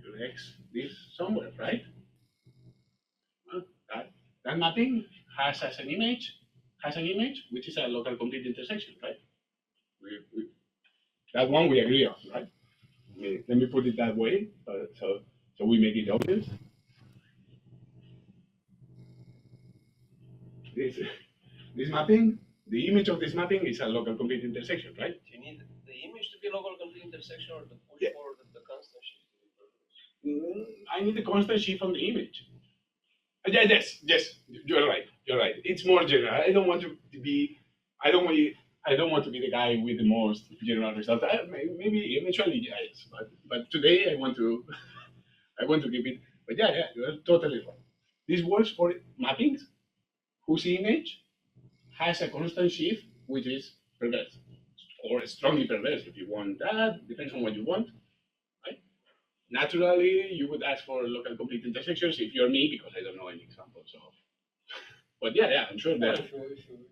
S2: your X lives somewhere, right? Well, that mapping has an image which is a local complete intersection, right? That one we agree on, right? Let me put it that way, so we make it obvious. This mapping, the image of this mapping is a local complete intersection, right?
S5: Do you need the image to be local complete intersection, or the push forward of the constant shift to be perverse?
S2: I need the constant shift on the image. Yes, you're right. It's more general. I don't want to be the guy with the most general result. Maybe eventually, yes, but today I want to keep it. But yeah, you're totally right. This works for mappings whose image has a constant shift which is perverse, or strongly perverse if you want that. Depends on what you want. Naturally, you would ask for local complete intersections if you're me, because I don't know any examples of. But yeah, I'm sure that.
S4: If you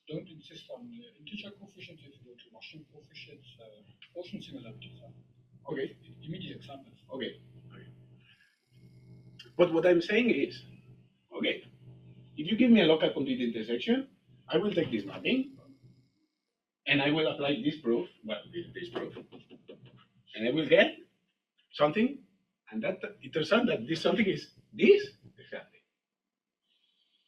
S4: don't insist on integer coefficients, if you go to Martian coefficients, Gaussian similarities are
S2: Okay.
S4: immediate examples.
S2: Okay. But what I'm saying is, okay, if you give me a local complete intersection, I will take this mapping, and I will apply this proof, well, this proof, and I will get something, and that it turns out that this something is this exactly.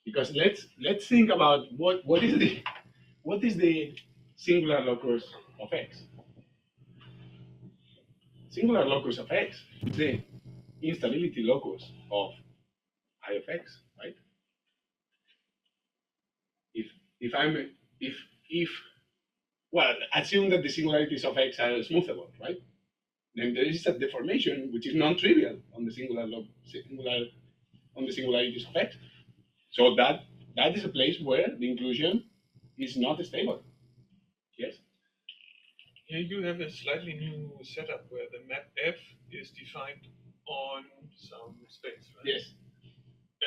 S2: Because let's think about what is the singular locus of X. Singular locus of X is the instability locus of I of X, right? If well, assume that the singularities of X are smoothable, right? Then there is a deformation which is non-trivial on the on the singularities of X. So that is a place where the inclusion is not stable. Yes.
S3: Here you have a slightly new setup where the map F is defined on some space, right?
S2: Yes.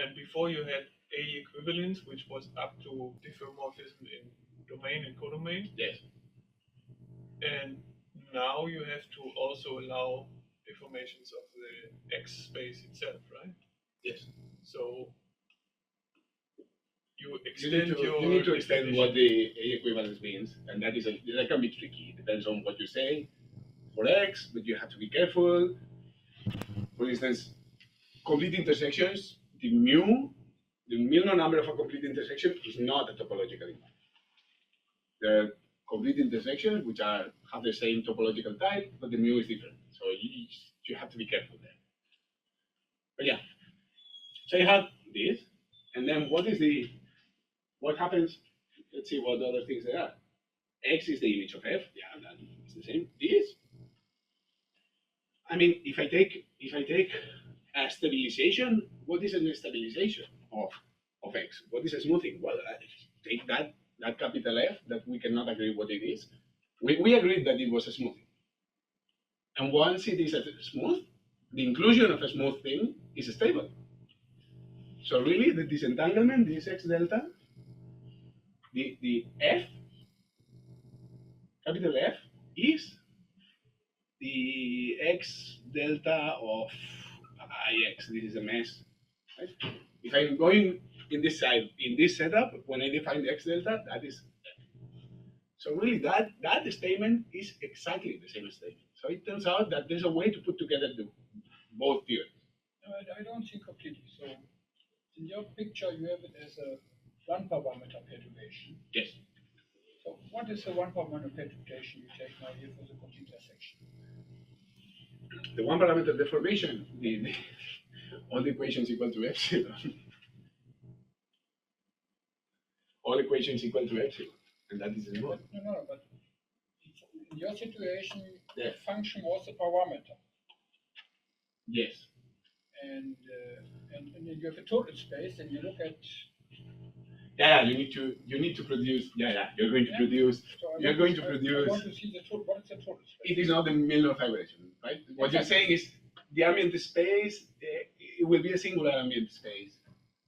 S3: And before you had A equivalence, which was up to diffeomorphism in domain and codomain.
S2: Yes.
S3: And now you have to also allow deformations of the X space itself, right?
S2: Yes.
S3: So you
S2: You
S3: extend
S2: need to extend
S3: definition.
S2: what the A equivalence means, and that can be tricky. It depends on what you say for X, but you have to be careful. For instance, complete intersections, the Milnor number of a complete intersection is not a topological image. There are complete intersections which have the same topological type, but the mu is different. So you have to be careful there. But yeah, so you have this, and then what happens? Let's see what other things there are. X is the image of F. Yeah, that is the same. This. I mean, if I take a stabilization, what is a stabilization of X? What is a smoothing? Well, take that capital F that we cannot agree what it is. We agreed that it was a smoothing. And once it is a smooth, the inclusion of a smooth thing is stable. So really, the disentanglement, this X delta, the F, capital F, is the X delta of IX. This is a mess. Right? If I'm going in this side, in this setup, when I define the X delta, that is F. So really, that statement is exactly the same statement. So it turns out that there's a way to put together both theories.
S4: No, I don't think completely. So in your picture, you have it as a one parameter perturbation.
S2: Yes.
S4: So what is the one parameter perturbation you take now here for the complete intersection?
S2: The one parameter deformation, all the equations equal to epsilon. All equations equal to epsilon, and that is the
S4: No,
S2: one.
S4: but in your situation, the
S2: Yeah.
S4: function was a parameter.
S2: Yes.
S4: And then you have a total space, and you look at.
S2: Yeah, you need to produce. Yeah, you're going to produce.
S4: So
S2: You're going to produce.
S4: I want to see the total. What is the total space?
S2: It is not the Milnor fibration, right? What you're saying is the ambient space. It will be a singular ambient space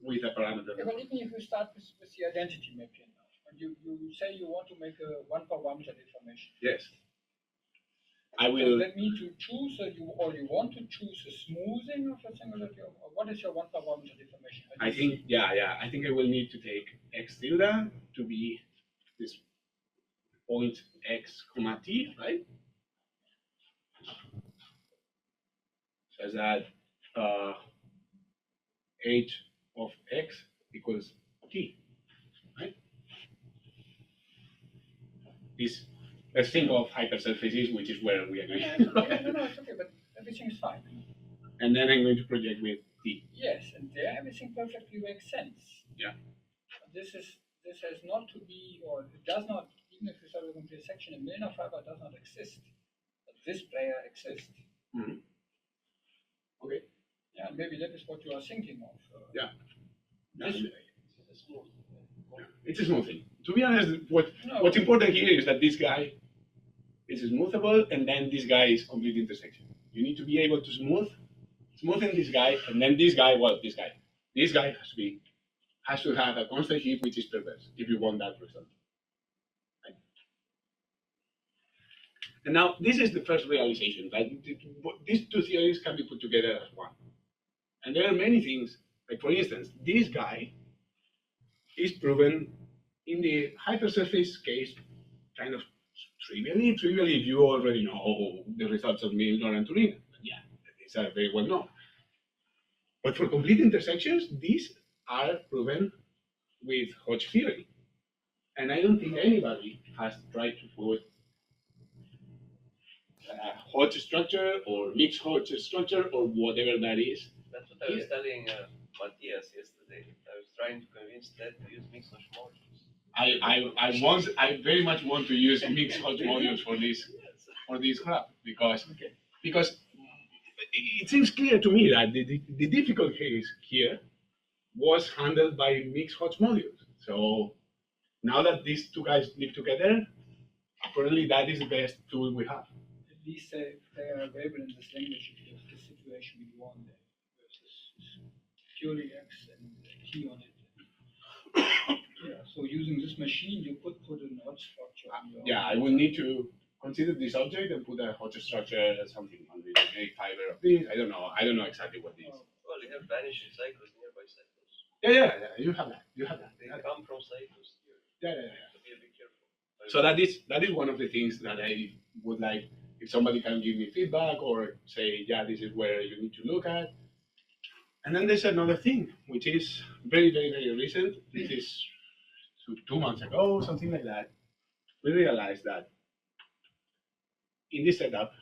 S2: with a parameter.
S4: Yeah, but even if you start with the identity mapping now, and you say you want to make a one parameter deformation.
S2: Yes. I
S4: So
S2: will.
S4: that means you choose you want to choose a smoothing of a singularity, or what is your one parameter deformation?
S2: I think. Yeah. I think I will need to take x tilde to be this point x comma t, right? Such that h of x equals t, right? This, let's think of hypersurfaces, which is where we agree.
S4: No, it's okay, but everything is fine.
S2: And then I'm going to project with t.
S4: Yes, and there everything perfectly makes sense.
S2: Yeah.
S4: This has not to be, or it does not, even if you start with a complete section, a Milnor fiber does not exist. But this player exists.
S2: Mm-hmm. Okay.
S4: Yeah, maybe that is what you are thinking of.
S2: Yeah.
S4: This,
S2: It's a smooth thing. To be honest,
S4: No.
S2: what's important here is that this guy is smoothable, and then this guy is complete intersection. You need to be able to smoothen this guy, and then this guy has to have a constant heap which is perverse if you want that result. Right? And now this is the first realization that these two theories can be put together as one. And there are many things, like for instance, this guy is proven in the hypersurface case kind of trivially if you already know the results of Milnor and Turin. Yeah, these are very well known. But for complete intersections, these are proven with Hodge theory. And I don't think anybody has tried to put Hodge structure or mixed Hodge structure or whatever that is.
S5: That's what I was telling Matthias yesterday. I was trying to convince Ted to use mixed Hodge modules.
S2: I very much want to use mixed Hodge modules for this crap because it seems clear to me that the difficult case here was handled by mixed Hodge modules. So now that these two guys live together, apparently that is the best tool we have.
S4: At least they are available in this language because the situation we want there versus purely X and T on it. Yeah, so using this machine, you could put a Hodge structure on your.
S2: Yeah, I will need to consider this object and put a Hodge structure or something on the generic fiber of this. I don't know exactly what this is.
S5: Well, you have vanishing cycles, nearby cycles.
S2: Yeah, you have that.
S5: They come from cycles here.
S2: Yeah.
S5: So be a bit careful.
S2: So that is one of the things that I would like if somebody can give me feedback or say, yeah, this is where you need to look at. And then there's another thing, which is very, very, very recent. This is 2 months ago, something like that. We realized that in this setup,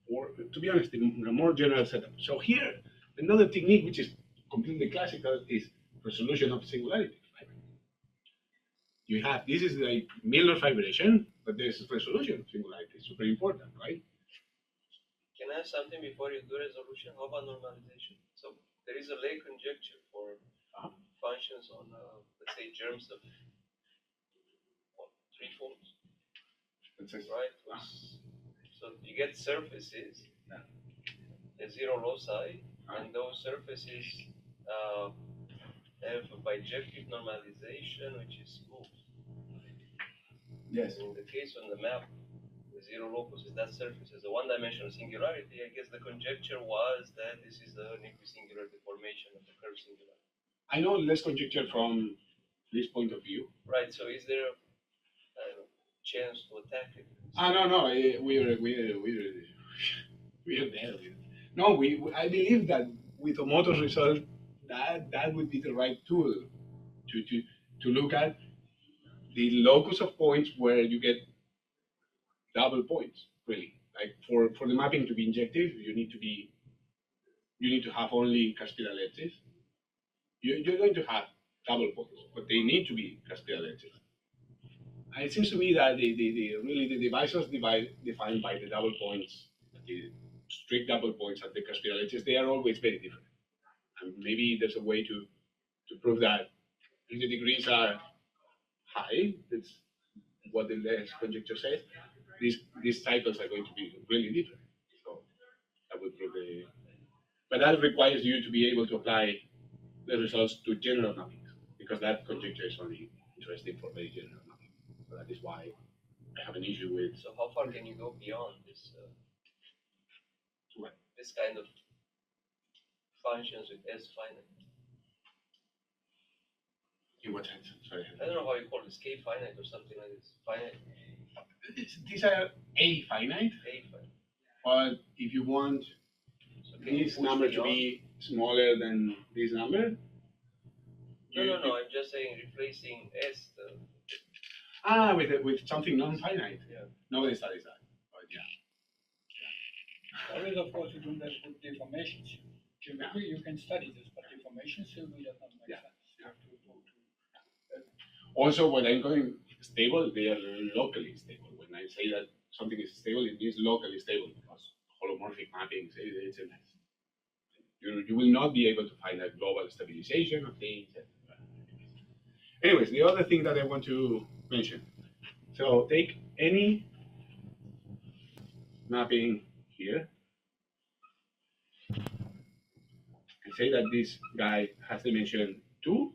S2: or to be honest, in a more general setup. So here, another technique which is completely classical is resolution of singularity. Right? You have, this is like Milnor fibration, but there's resolution of singularity, super important, right?
S5: Can I ask something before you do resolution? How about normalization? So there is a Lake conjecture for functions on, let's say, germs of what, 3 folds, right? So you get surfaces, a 0 loci, and those surfaces have a bijective normalization, which is smooth.
S2: Yes.
S5: In the case on the map, the 0 locus is that surface as a one-dimensional singularity. I guess the conjecture was that this is an equisingular deformation of the curved singularity.
S2: I know less conjecture from this point of view.
S5: Right. So is there a chance to attack it?
S2: No. We're there. No, I believe that with a motor result, that would be the right tool to look at the locus of points where you get double points. Really, like for the mapping to be injective, you need to have only caspiral edges. You're going to have double points, but they need to be caspiral edges. And it seems to me that the devices defined by the double points, the strict double points at the caspiral edges, they are always very different. And maybe there's a way to prove that if the degrees are high, that's what the less conjecture says, these cycles are going to be really different. So that would prove but that requires you to be able to apply the results to general mappings, because that conjecture is only interesting for very general mapping. So that is why I have an issue with.
S5: So how far can you go beyond this? This kind of functions with S finite.
S2: In what sense? Sorry.
S5: I don't know how you call this, K-finite or something like this. Finite.
S2: These are A-finite.
S5: A-finite.
S2: But if you want this number to be smaller than this number.
S5: No. I'm just saying replacing S.
S2: With something non-finite.
S5: Yeah.
S2: Nobody studies that. But yeah.
S4: There is, of course, you don't have good deformations. Geometry, you can study this, but deformations simply does not make sense.
S2: Also, when I'm going stable, they are locally stable. When I say that something is stable, it means locally stable, because holomorphic mapping, it's a mess. You will not be able to find a global stabilization of things. Anyways, the other thing that I want to mention. So take any mapping here. And say that this guy has dimension 2.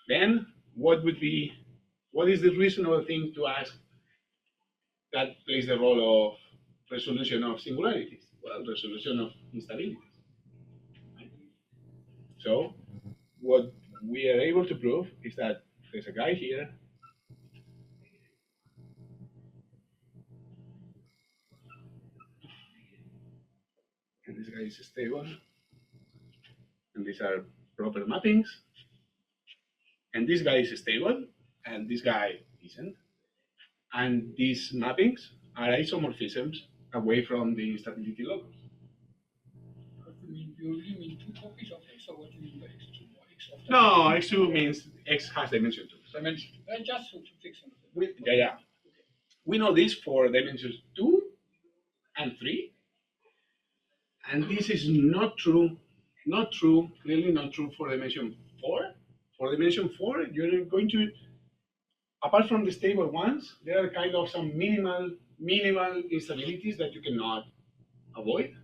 S2: Then what is the reasonable thing to ask that plays the role of resolution of singularities? Well, resolution of instabilities. Right? So what we are able to prove is that there's a guy here and this guy is stable, and these are proper mappings, and this guy is stable, and this guy isn't, and these mappings are isomorphisms away from the instability locus.
S4: What do you mean? You really mean two copies of X, or what do you mean by X2 or X of the
S2: No, x2 means x has dimension 2.
S4: dimension? Just to fix on it.
S2: Yeah. We know this for dimensions 2 and 3, and this is not true, clearly not true for dimension 4. For dimension 4, you're going to, apart from the stable ones, there are kind of some minimal instabilities that you cannot avoid.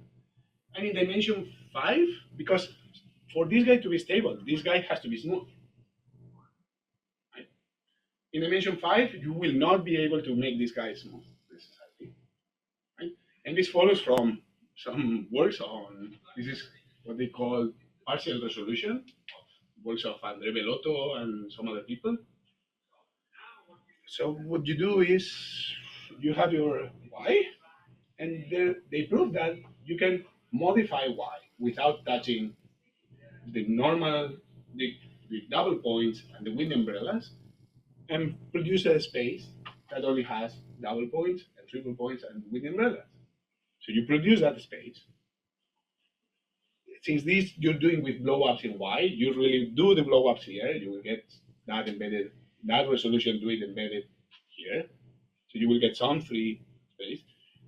S2: And in dimension 5, because for this guy to be stable, this guy has to be smooth. Right? In dimension 5, you will not be able to make this guy smooth necessarily. Right? And this follows from some works on, this is what they call partial resolution, works of André Bellotto and some other people. So what you do is you have your y, and they prove that you can modify y without touching the normal, the double points and the wind umbrellas, and produce a space that only has double points and triple points and wind umbrellas. So you produce that space. Since this you're doing with blow-ups in y, you really do the blow-ups here, you will get that embedded, that resolution do it embedded here. So you will get some free space.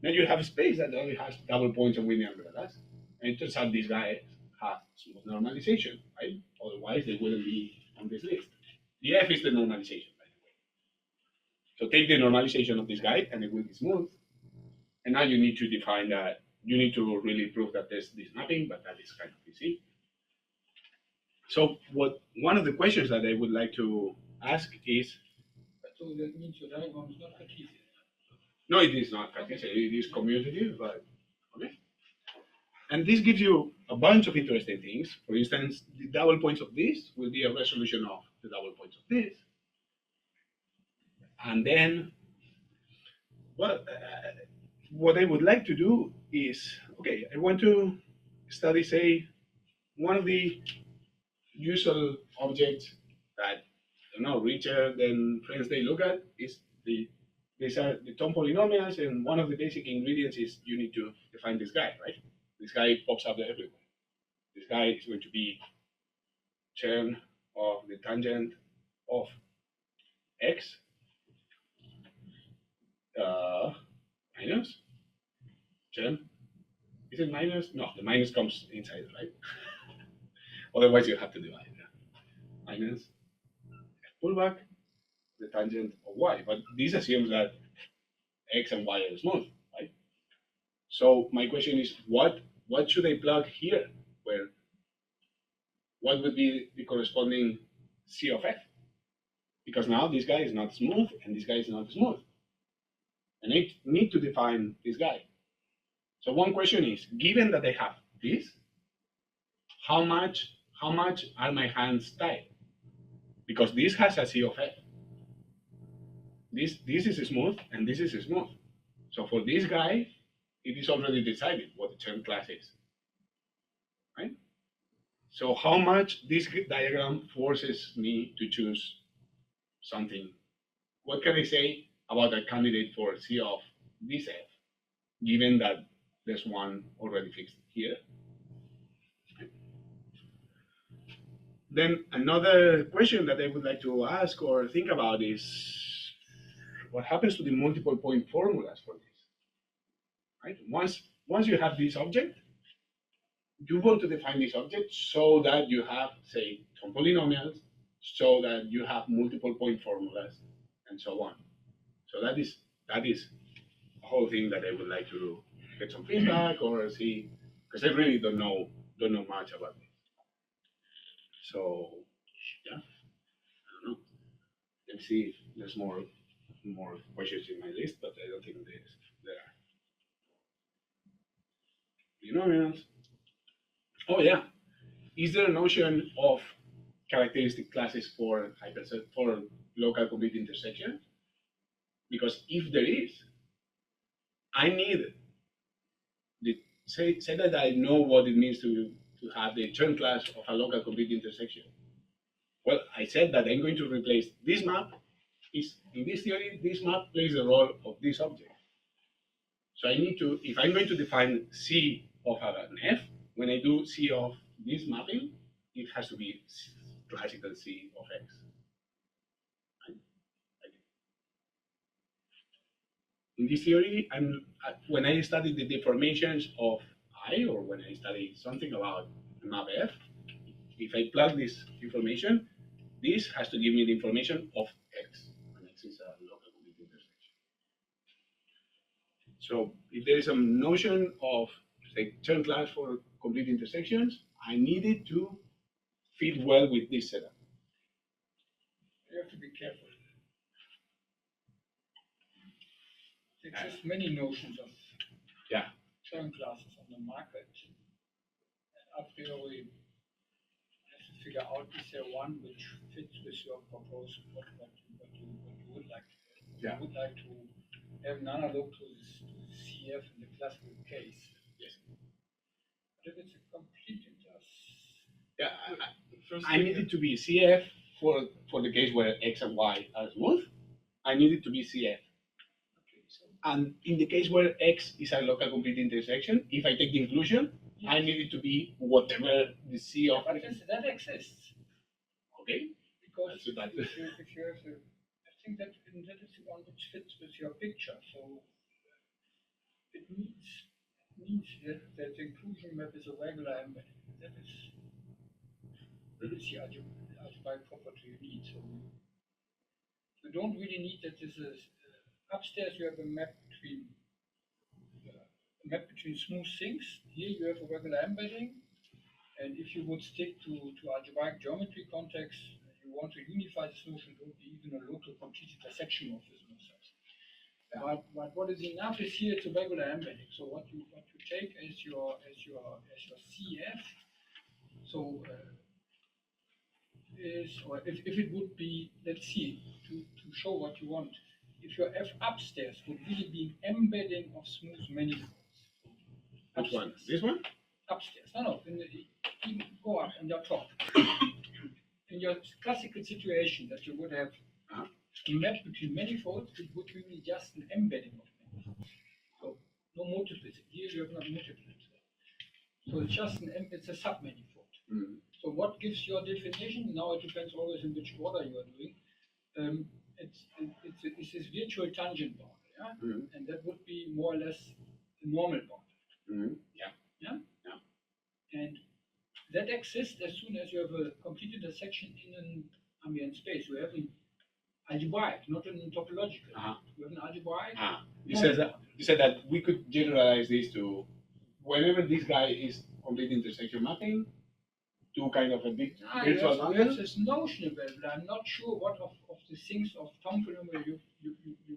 S2: Then you have a space that only has double points and wind umbrellas. And it turns out these guys have smooth normalization, right? Otherwise they wouldn't be on this list. The F is the normalization, by the way. So take the normalization of this guy and it will be smooth. And now you need to define that. You need to really prove that there's this mapping, but that is kind of easy. So one of the questions that I would like to ask is,
S4: So that means your diagram is not Cartesian.
S2: no, it is not Cartesian, it is commutative, but okay. And this gives you a bunch of interesting things. For instance, the double points of this will be a resolution of the double points of this. And then, well, what I would like to do is, okay, I want to study, say, one of the usual objects that, you know, Richard and friends, they look at is these are the Tom polynomials, and one of the basic ingredients is you need to define this guy, right? This guy pops up everywhere. This guy is going to be term of the tangent of x minus term. Is it minus? No, the minus comes inside, right? Otherwise, you have to divide. Minus pullback the tangent of y. But this assumes that x and y are smooth, right? So my question is, what should I plug here? Where what would be the corresponding C of f? Because now this guy is not smooth and this guy is not smooth. And I need to define this guy. So one question is, given that I have this, how much are my hands tied? Because this has a C of f. This is smooth and this is smooth. So for this guy, it is already decided what the term class is, right? So how much this diagram forces me to choose something? What can I say about a candidate for C of this f, given that there's one already fixed here? Then another question that I would like to ask or think about is, what happens to the multiple point formulas for this? Right? Once you have this object, you want to define this object so that you have, say, Tom polynomials, so that you have multiple point formulas, and so on. So that is a whole thing that I would like to get some feedback or see, because I really don't know much about this. So yeah, I don't know. Let's see if there's more questions in my list, but I don't think there are. Polynomials. Oh yeah, is there a notion of characteristic classes for local complete intersection? Because if there is, I need the say that I know what it means to have the term class of a local complete intersection. Well, I said that I'm going to replace this map. In this theory, this map plays the role of this object. So I need to, if I'm going to define C of an F, when I do C of this mapping, it has to be classical C of X. In this theory, when I study the deformations of I, or when I study something about map F, if I plug this information, this has to give me the information of X, and X is a local complete intersection. So if there is a notion of, say, term class for complete intersections, I need it to fit well with this setup.
S4: You have to be careful. There exist many notions of term classes on the market. And a priori, you have to figure out, is there one which fits with your proposal, what you would like to have.
S2: Yeah.
S4: You would like to have an analog to the CF in the classical case.
S2: Yes.
S4: But if it's a complete
S2: Yeah, I need it to be CF for the case where X and Y are smooth. I need it to be CF. And in the case where X is a local complete intersection, if I take the inclusion, I need it to be whatever the C of X.
S4: That exists.
S2: Okay.
S4: Because
S2: So that-
S4: if you have the, I think that is the one which fits with your picture. So it means that the inclusion map is a regular embedding. That is the algebraic property you need. So you don't really need that this is upstairs you have a map between smooth things. Here you have a regular embedding, and if you would stick to algebraic geometry context, you want to unify this notion to be even a local complete intersection of this notion. But what is enough is here it's a regular embedding. So what you take as your CF. So or if it would be, let's see, to show what you want. If your F upstairs would really be an embedding of smooth manifolds.
S2: Which one? This one?
S4: Upstairs. No, even go up on your top. In your classical situation that you would have a map between manifolds, it would be just an embedding of manifolds. So no multiplicity. Here you have not multiplicity. So it's just it's a submanifold. So what gives your definition? Now it depends always in which order you are doing. It's this virtual tangent boundary, and that would be more or less the normal boundary. And that exists as soon as you have a complete intersection in an ambient space. You have an algebraic, not an topological. You have an algebraic.
S2: You said that we could generalize this to whenever this guy is complete intersection mapping to kind of a big virtual
S4: You
S2: bundle.
S4: have this notion about it. I'm not sure what of the things of Tom phenomena you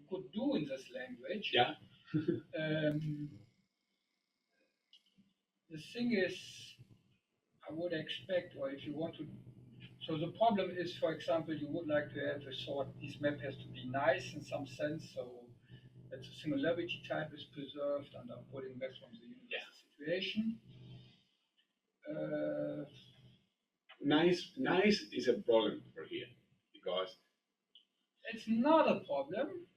S4: could do in this language.
S2: Yeah.
S4: The thing is, I would expect, or if you want to, so the problem is, for example, you would like to have a sort, this map has to be nice in some sense, so that the singularity type is preserved, and I'm pulling back from the universal situation.
S2: Nice is a problem for here because
S4: it's not a problem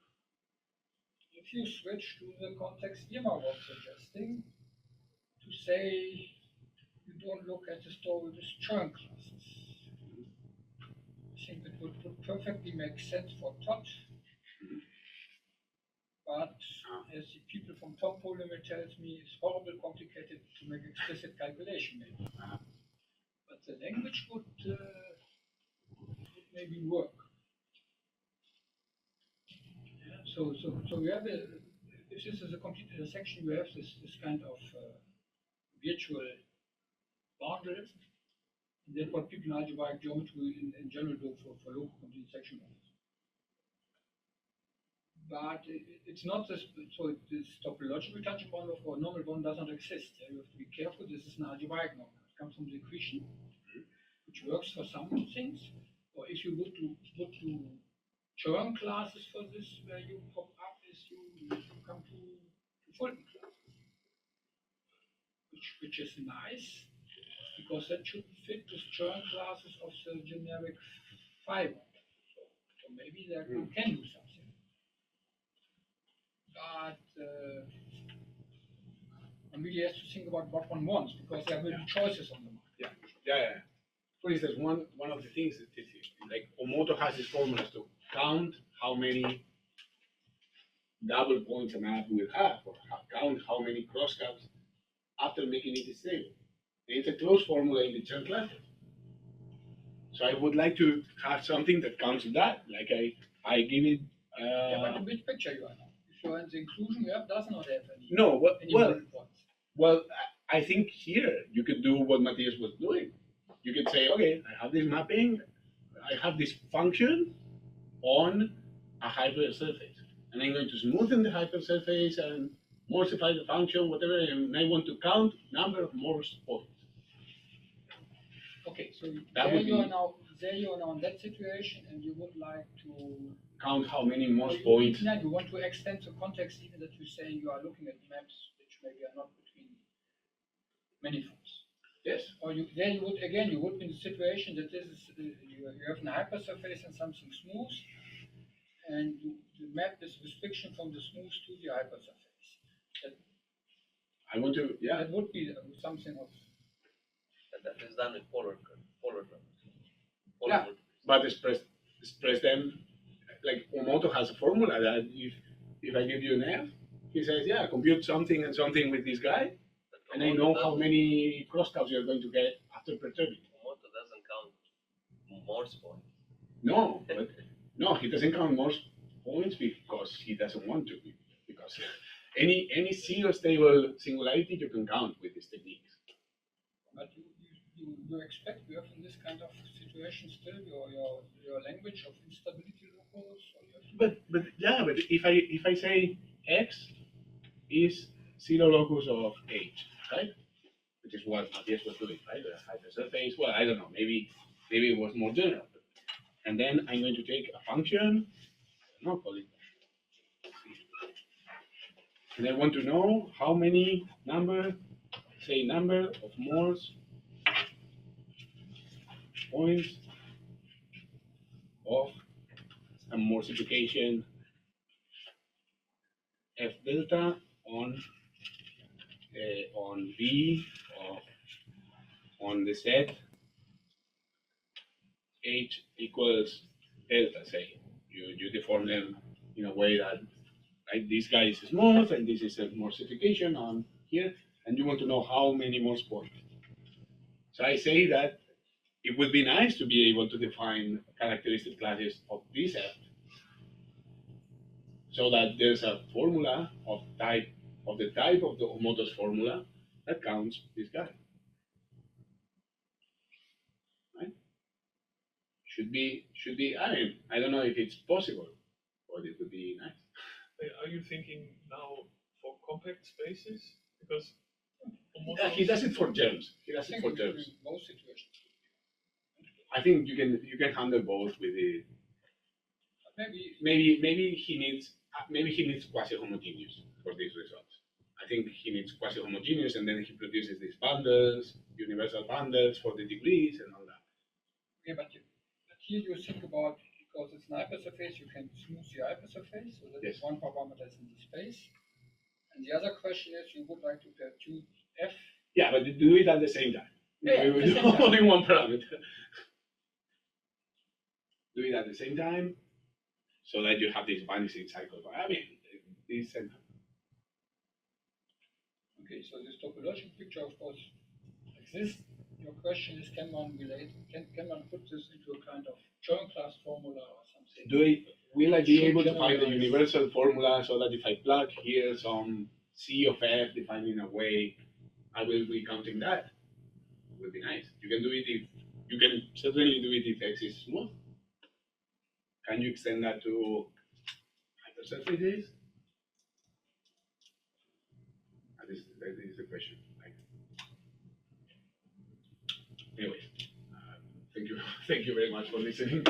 S4: if you switch to the context Guillermo was suggesting, to say you don't look at the story with term classes. I think it would perfectly make sense for Todd, but as the people from Tom Polymer tells me, it's horribly complicated to make explicit calculation maybe. But the language would maybe work. Yeah, so you have if this is a complete intersection, you have this kind of virtual boundaries. And that's what people in algebraic geometry in general do for local complete section models. But it's not this, so this topological tangent bond or normal bond does not exist. You have to be careful. This is an algebraic number. It comes from the equation, which works for some things. Or if you would to term classes for this, where you pop up is you come to Fulton classes. which is nice, because that should fit the Stern classes of the generic fibre. So maybe that one can do something. But one really has to think about what one wants, because there will be choices on the market.
S2: Yeah. For instance, one of the things that is like Omoto has these formulas to count how many double points a map will have, or count how many crosscuts after making it stable. It's a closed formula in the Chern classes. So I would like to have something that counts that. Like I give it.
S4: Yeah, but in which picture you are now? If you're in the inclusion, does not have any.
S2: No,
S4: any
S2: well,
S4: points.
S2: well, I think here you could do what Matthias was doing. You could say, okay, I have this mapping, I have this function on a hypersurface, and I'm going to smoothen the hypersurface and multiply the function, whatever, and I want to count number of Morse points.
S4: Okay, so
S2: That
S4: there
S2: would
S4: you are
S2: be-
S4: now. There you are now in that situation, and you would like to.
S2: Count how many Morse
S4: Or
S2: points.
S4: you want to extend the context, even that you say you are looking at maps which maybe are not between manifolds.
S2: Yes.
S4: Or there you would again you would be in the situation that this is you have a hypersurface and something smooth, and the map is restriction from the smooth to the hypersurface.
S2: I want to, yeah.
S4: That would be something of.
S5: And that is done with polar terms.
S4: Yeah.
S2: But express them, like Omoto has a formula that if I give you an F, he says, yeah, compute something and something with this guy, and I know how many crosscuts you're going to get after perturbing.
S5: Moto doesn't count Morse points.
S2: No, but no, he doesn't count Morse points because he doesn't want to. Because any single stable singularity you can count with these techniques.
S4: But you expect you have in this kind of situation still your language of instability locus, or
S2: But if I say X is zero locus of H, right? Which is what Matthias was doing, right? The hypersurface. Well, I don't know. Maybe it was more general. And then I'm going to take a function. I don't know, call it. And I want to know how many number of Morse points of a Morsification F delta on V of on the set H equals delta, say. You deform them in a way that like this guy is smooth and this is a Morsification on here, and you want to know how many Morse points. So I say that it would be nice to be able to define characteristic classes of this F, so that there's a formula of the type of the Omoto's formula that counts this guy. Right? Should be. I don't know if it's possible, but it would be nice.
S3: Are you thinking now for compact spaces? Because
S2: Yeah, he does it for germs. He does it for germs.
S4: in most situations.
S2: I think you can handle both with it.
S4: Maybe
S2: Maybe he needs quasi-homogeneous for these results. I think he needs quasi-homogeneous, and then he produces these bundles, universal bundles for the degrees and all that.
S4: yeah, but here you think about, because it's an hypersurface, you can smooth the hypersurface, so that is
S2: Yes.
S4: one parameter is in the space. And the other question is, you would like to perturb F.
S2: Yeah, but do it at the same time.
S4: Yeah,
S2: We
S4: at
S2: will
S4: the
S2: do
S4: same time.
S2: only one parameter. Do it at the same time, so that you have this vanishing cycle. I mean, this and
S4: Okay, so this topological picture, of course, exists. Your question is, can one put this into a kind of Chern class formula or something?
S2: will I be
S4: Should
S2: able to find the
S4: generalize.
S2: universal formula so that if I plug here some C of F defined in a way, I will be counting that? It would be nice. You can do it you can certainly do it if X is smooth. Can you extend that to hypersurfaces? That is the question. Anyway, thank you very much for listening.